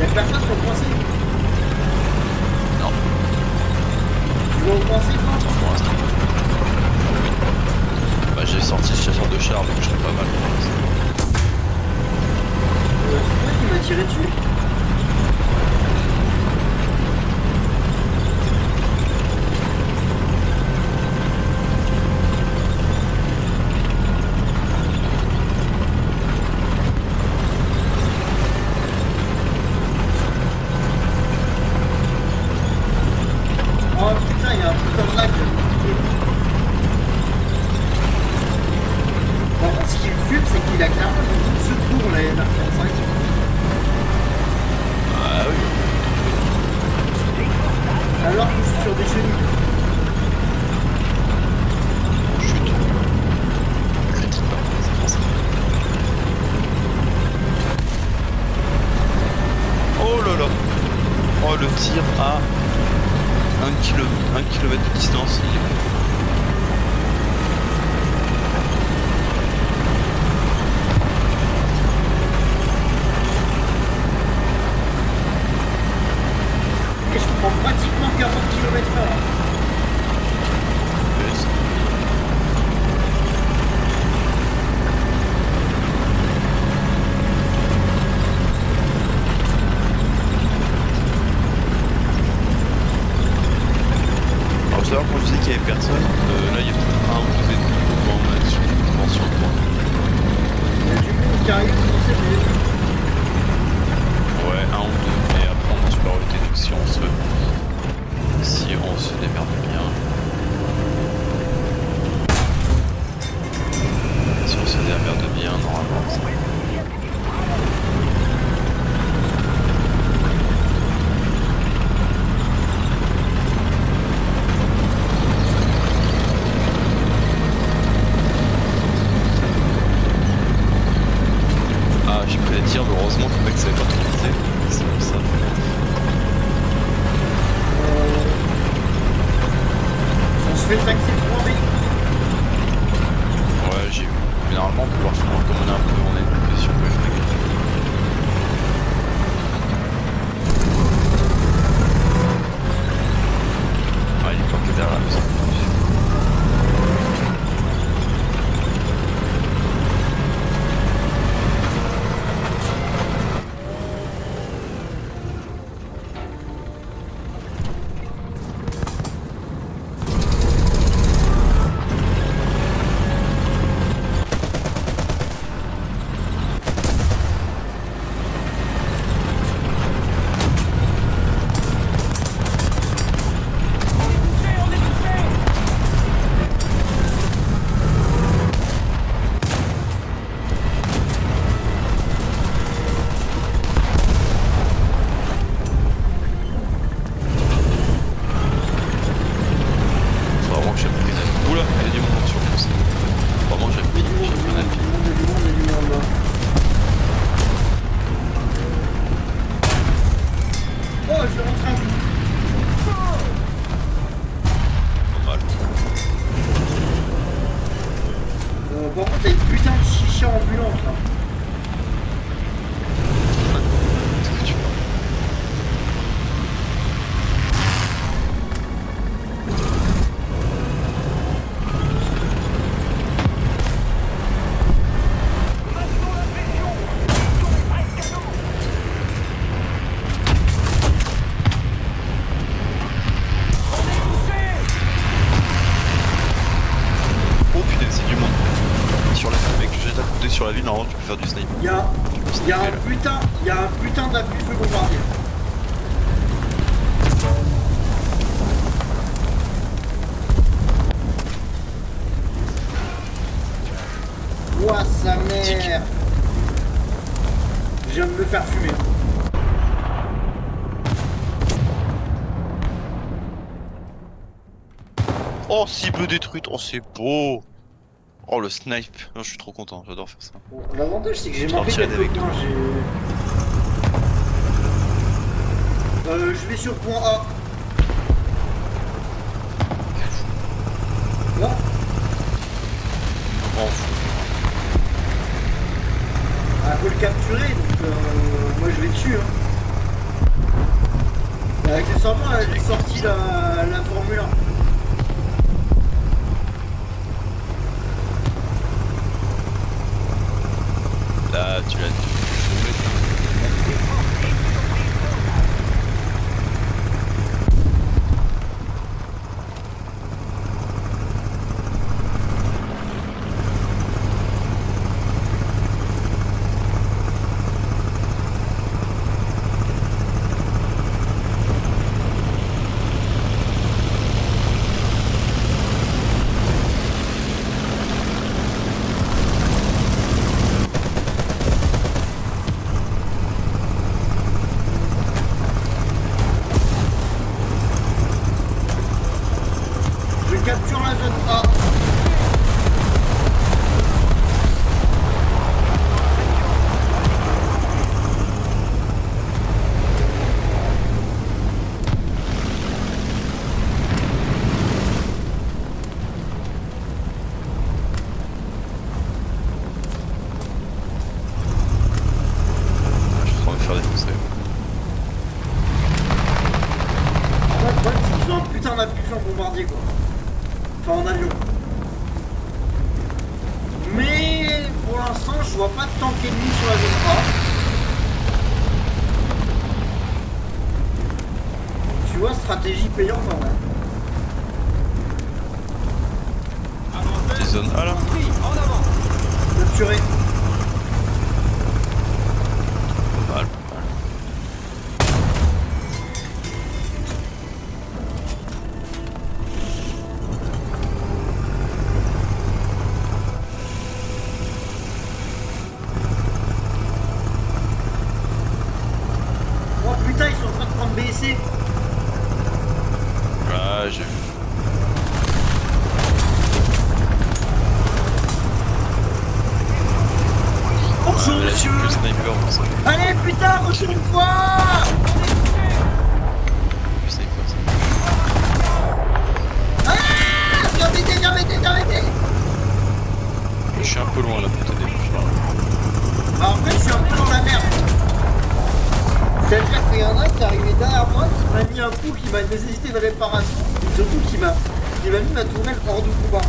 Y'a personne sur le point C. Non, Tu vas au point C, toi? attends pour l'instant. Oui. Bah j'ai sorti le chasseur de char, donc je serais pas mal pour l'instant. C'est toi qui m'as tiré dessus. Oh putain, il y a un putain de lag. Par contre, ce qui me fume, c'est qu'il a clairement une roue de secours, la NR35. Ah oui. Alors que je suis sur des chenilles. Chute. Critique pas, c'est pour ça. Oh là là. Oh le tir à 1 km de distance, il est bon. Et je prends pratiquement 40 km/h. Yes. Alors tout à l'heure quand je disais qu'il y avait personne, là il y a peut-être un ou deux ennemis devant moi sur le point. Il y a du monde qui arrive, on sait, mais... Ouais, un ou deux ce Il y qu'il a fait un là. putain, il y a un putain d'appui feu bombardier. Ouah sa mère. Je viens de me faire fumer. Oh, cible détruite, oh c'est beau. Oh le snipe, non, je suis trop content, j'adore faire ça. Bon, l'avantage c'est que j'ai Je marqué t'enchaîne quelques avec points. Je vais sur point A. Là, Oh, fou. faut le capturer, donc moi je vais dessus. Hein. Accessoirement, j'ai sorti la Formule 1. Là, tu l'as dit. Je capture la zone A. Je suis en train de me faire défoncer. En fait, le problème, c'est qu'ils ont un putain d'appui feu en bombardier, quoi. Enfin, en avion. Mais pour l'instant, je vois pas de tank ennemi sur la zone A. Tu vois, stratégie payante en vrai. Petite zone A là. Compris, en avant. Capturé. Pas mal, pas mal. Oh putain, ils sont en train de prendre BSC. Ah, j'ai vu. Bonjour, Ah, mais là, j'ai monsieur. que le sniper pour ça. Allez, putain, retourne-toi. Le sniper, ça. Ah, viens m'aider, viens m'aider, viens m'aider. Je suis un peu loin là pour t'aider. Alors, en fait, je suis un peu dans la merde. C'est-à-dire qu'il y en a qui est arrivé derrière moi, qui m'a mis un coup, qui m'a nécessité une réparation, et surtout qui m'a mis ma tourelle hors de combat.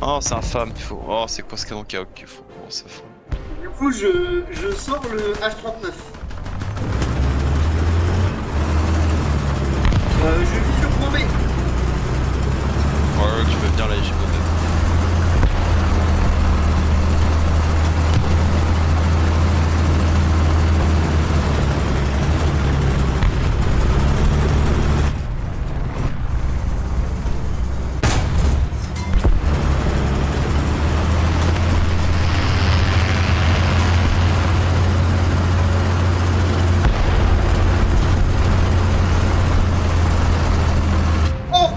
Oh, c'est infâme, il faut. Oh, c'est quoi ce canon KO qu'il faut. Oh, c'est fou. Du coup, je sors le H39. Je vis sur point B. Ouais, tu peux venir là, j'ai besoin d'aide. Oh,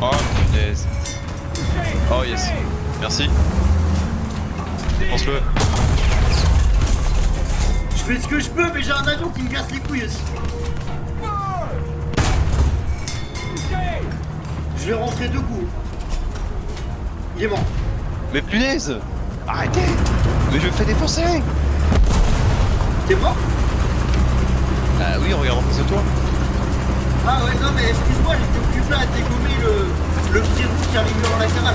Oh, punaise. Oh, yes. Merci. Dépense-le. je fais ce que je peux, mais j'ai un avion qui me casse les couilles aussi. Je vais rentrer deux coups. Il est mort. Mais punaise! Arrêtez! Mais je me fais défoncer! T'es mort? Ah oui, regarde en face de toi. Ah ouais, non, mais excuse-moi, j'étais occupé à dégommer le petit roux qui arrive dans la canale.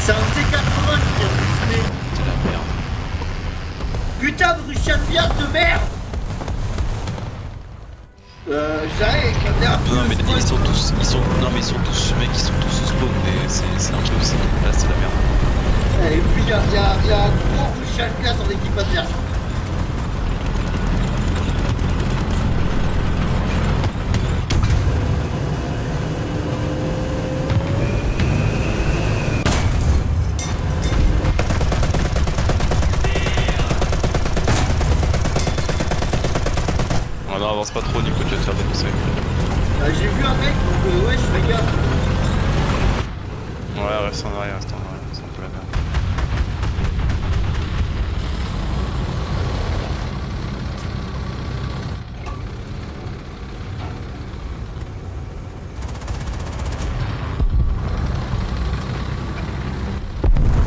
C'est un T80 qui vient de fumer. C'est la merde. Putain de Russian Fiat de merde. J'arrive avec un nerf. Non mais ils sont tous, non mais ils sont tous, mec, ils sont tous au spawn, mais c'est un truc aussi. Là c'est la merde. Et puis il y a un gros Russian Fiat en équipe adverse. On avance pas trop, Nico, tu vas te faire défoncer. J'ai vu un mec, donc ouais, je fais gaffe. Ouais, reste en arrière, c'est un peu la merde.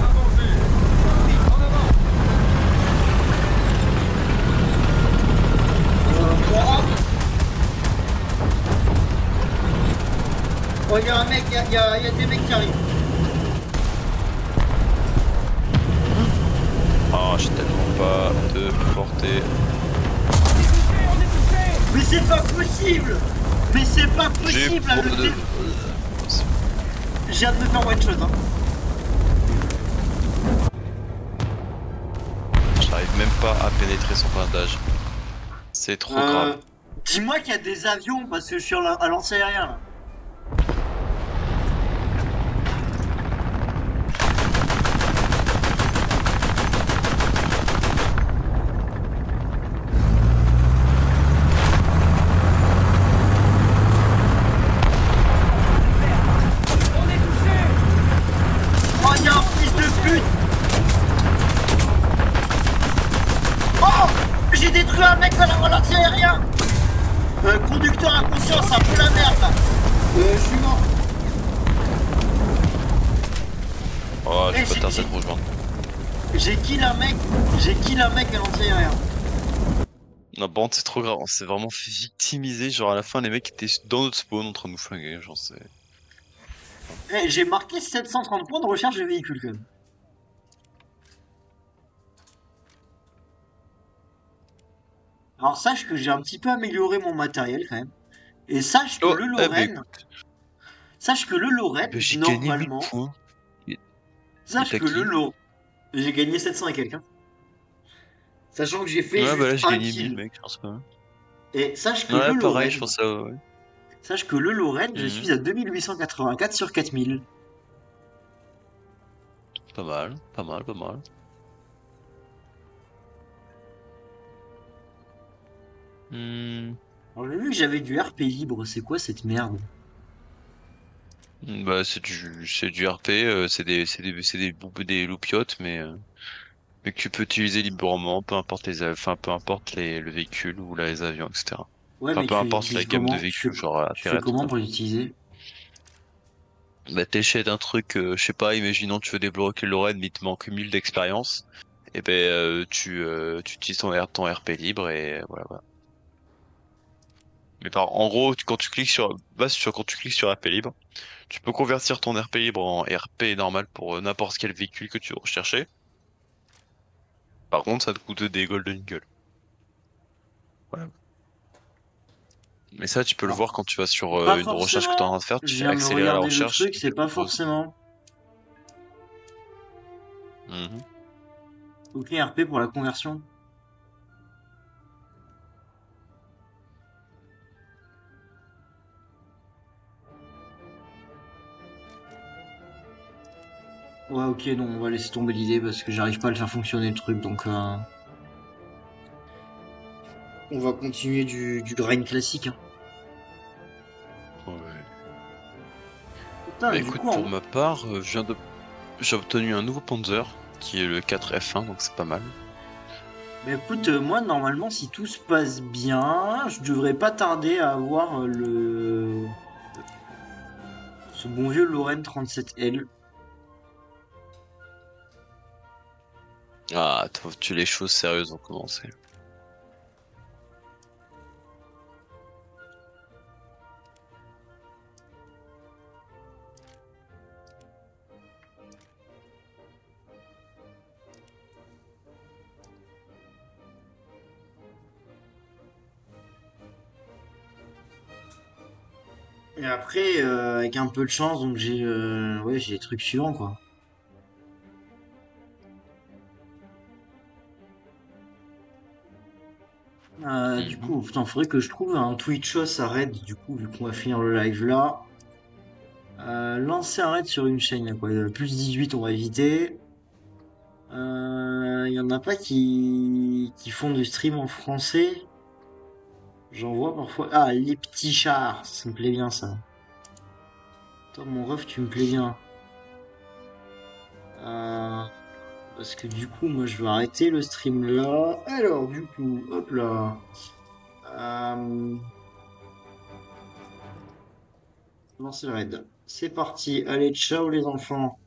Avancez. En avant. Oh, il y a un mec, il y a des mecs qui arrivent. Oh, j'ai tellement pas de portée. On est touché. Mais c'est pas possible. Mais c'est pas J'ai possible là, trop le de... type. Je viens de me faire one shot hein. J'arrive même pas à pénétrer son blindage. C'est trop grave. Dis-moi qu'il y a des avions parce que je suis à lancer aérien là. On est touché. Oh, il y a un fils de pute. Oh, j'ai détruit un mec à la relance aérien. Conducteur inconscient, c'est un peu la merde là. Je suis mort. Oh, j'ai Eh, pas tardé de rejoindre. J'ai kill un mec à lancer aérien. Non, bon, c'est trop grave, on s'est vraiment fait victimiser. Genre à la fin, les mecs étaient dans notre spawn en train de nous flinguer. Genre, c'est. Eh, j'ai marqué 730 points de recherche de véhicule quand même. Alors sache que j'ai un petit peu amélioré mon matériel quand même. Et sache que Oh, le eh ben, Lorraine, sache que le Lorraine, j'ai gagné 8 normalement, points. Et sache t'as que le qui? Lorraine, j'ai gagné 700 et quelqu'un. Sachant que j'ai fait Ouais, bah là, juste j'ai un gagné 1000, kill. mec, je pense pas. Et sache que Ouais, le pareil, je Lorraine, pense ça, ouais. sache que le Lorraine, je Mhm. suis à 2884 sur 4000. Pas mal, pas mal, pas mal. Hmm. Alors j'ai vu que j'avais du RP libre, c'est quoi cette merde? Bah, c'est du RP, des loupiotes, mais que tu peux utiliser librement, peu importe enfin, peu importe le véhicule ou les avions, etc. Ouais, Enfin, mais peu tu importe la utilises gamme de comment? véhicules, genre Tu fais terrestre, comment tout pour l'utiliser? bah, t'achètes un truc, je sais pas, imaginons tu veux débloquer le Lorraine, mais il te manque 1000 d'expérience. Et ben, tu utilises ton RP libre et voilà, voilà. Mais en gros, quand tu cliques quand tu cliques sur RP libre, tu peux convertir ton RP libre en RP normal pour n'importe quel véhicule que tu veux rechercher. Par contre, ça te coûte des Golden Gull. Voilà. Mais ça, tu peux le Alors, voir quand tu vas sur pas une recherche que tu es en train forcément. de faire, Je tu fais viens de accélérer la regarder le recherche truc, et c'est tu pas proposes. forcément. Mhm. Ok, RP pour la conversion. Ouais, ok, non, on va laisser tomber l'idée parce que j'arrive pas à le faire fonctionner le truc, donc on va continuer du grind classique. Hein. Ouais. Putain, Bah et du écoute, coup, pour ma part, j'ai obtenu un nouveau Panzer, qui est le 4F1, donc c'est pas mal. bah écoute, moi normalement, si tout se passe bien, je devrais pas tarder à avoir ce bon vieux Lorraine 37L. Ah, les choses sérieuses ont commencé. Et après, avec un peu de chance, donc j'ai les trucs suivants, quoi. Du Mhm. coup, putain, faudrait que je trouve un Twitch à raid, du coup, vu qu'on va finir le live là. Lancer un raid sur une chaîne, quoi. Plus 18, on va éviter. Il y en a pas qui font du stream en français. J'en vois parfois. Ah, les petits chars, ça me plaît bien ça. Toi, mon ref, tu me plais bien. Euh, Parce que du coup, moi, je vais arrêter le stream là. Alors, du coup, hop là. Euh, Lancer le raid. C'est parti. Allez, ciao les enfants.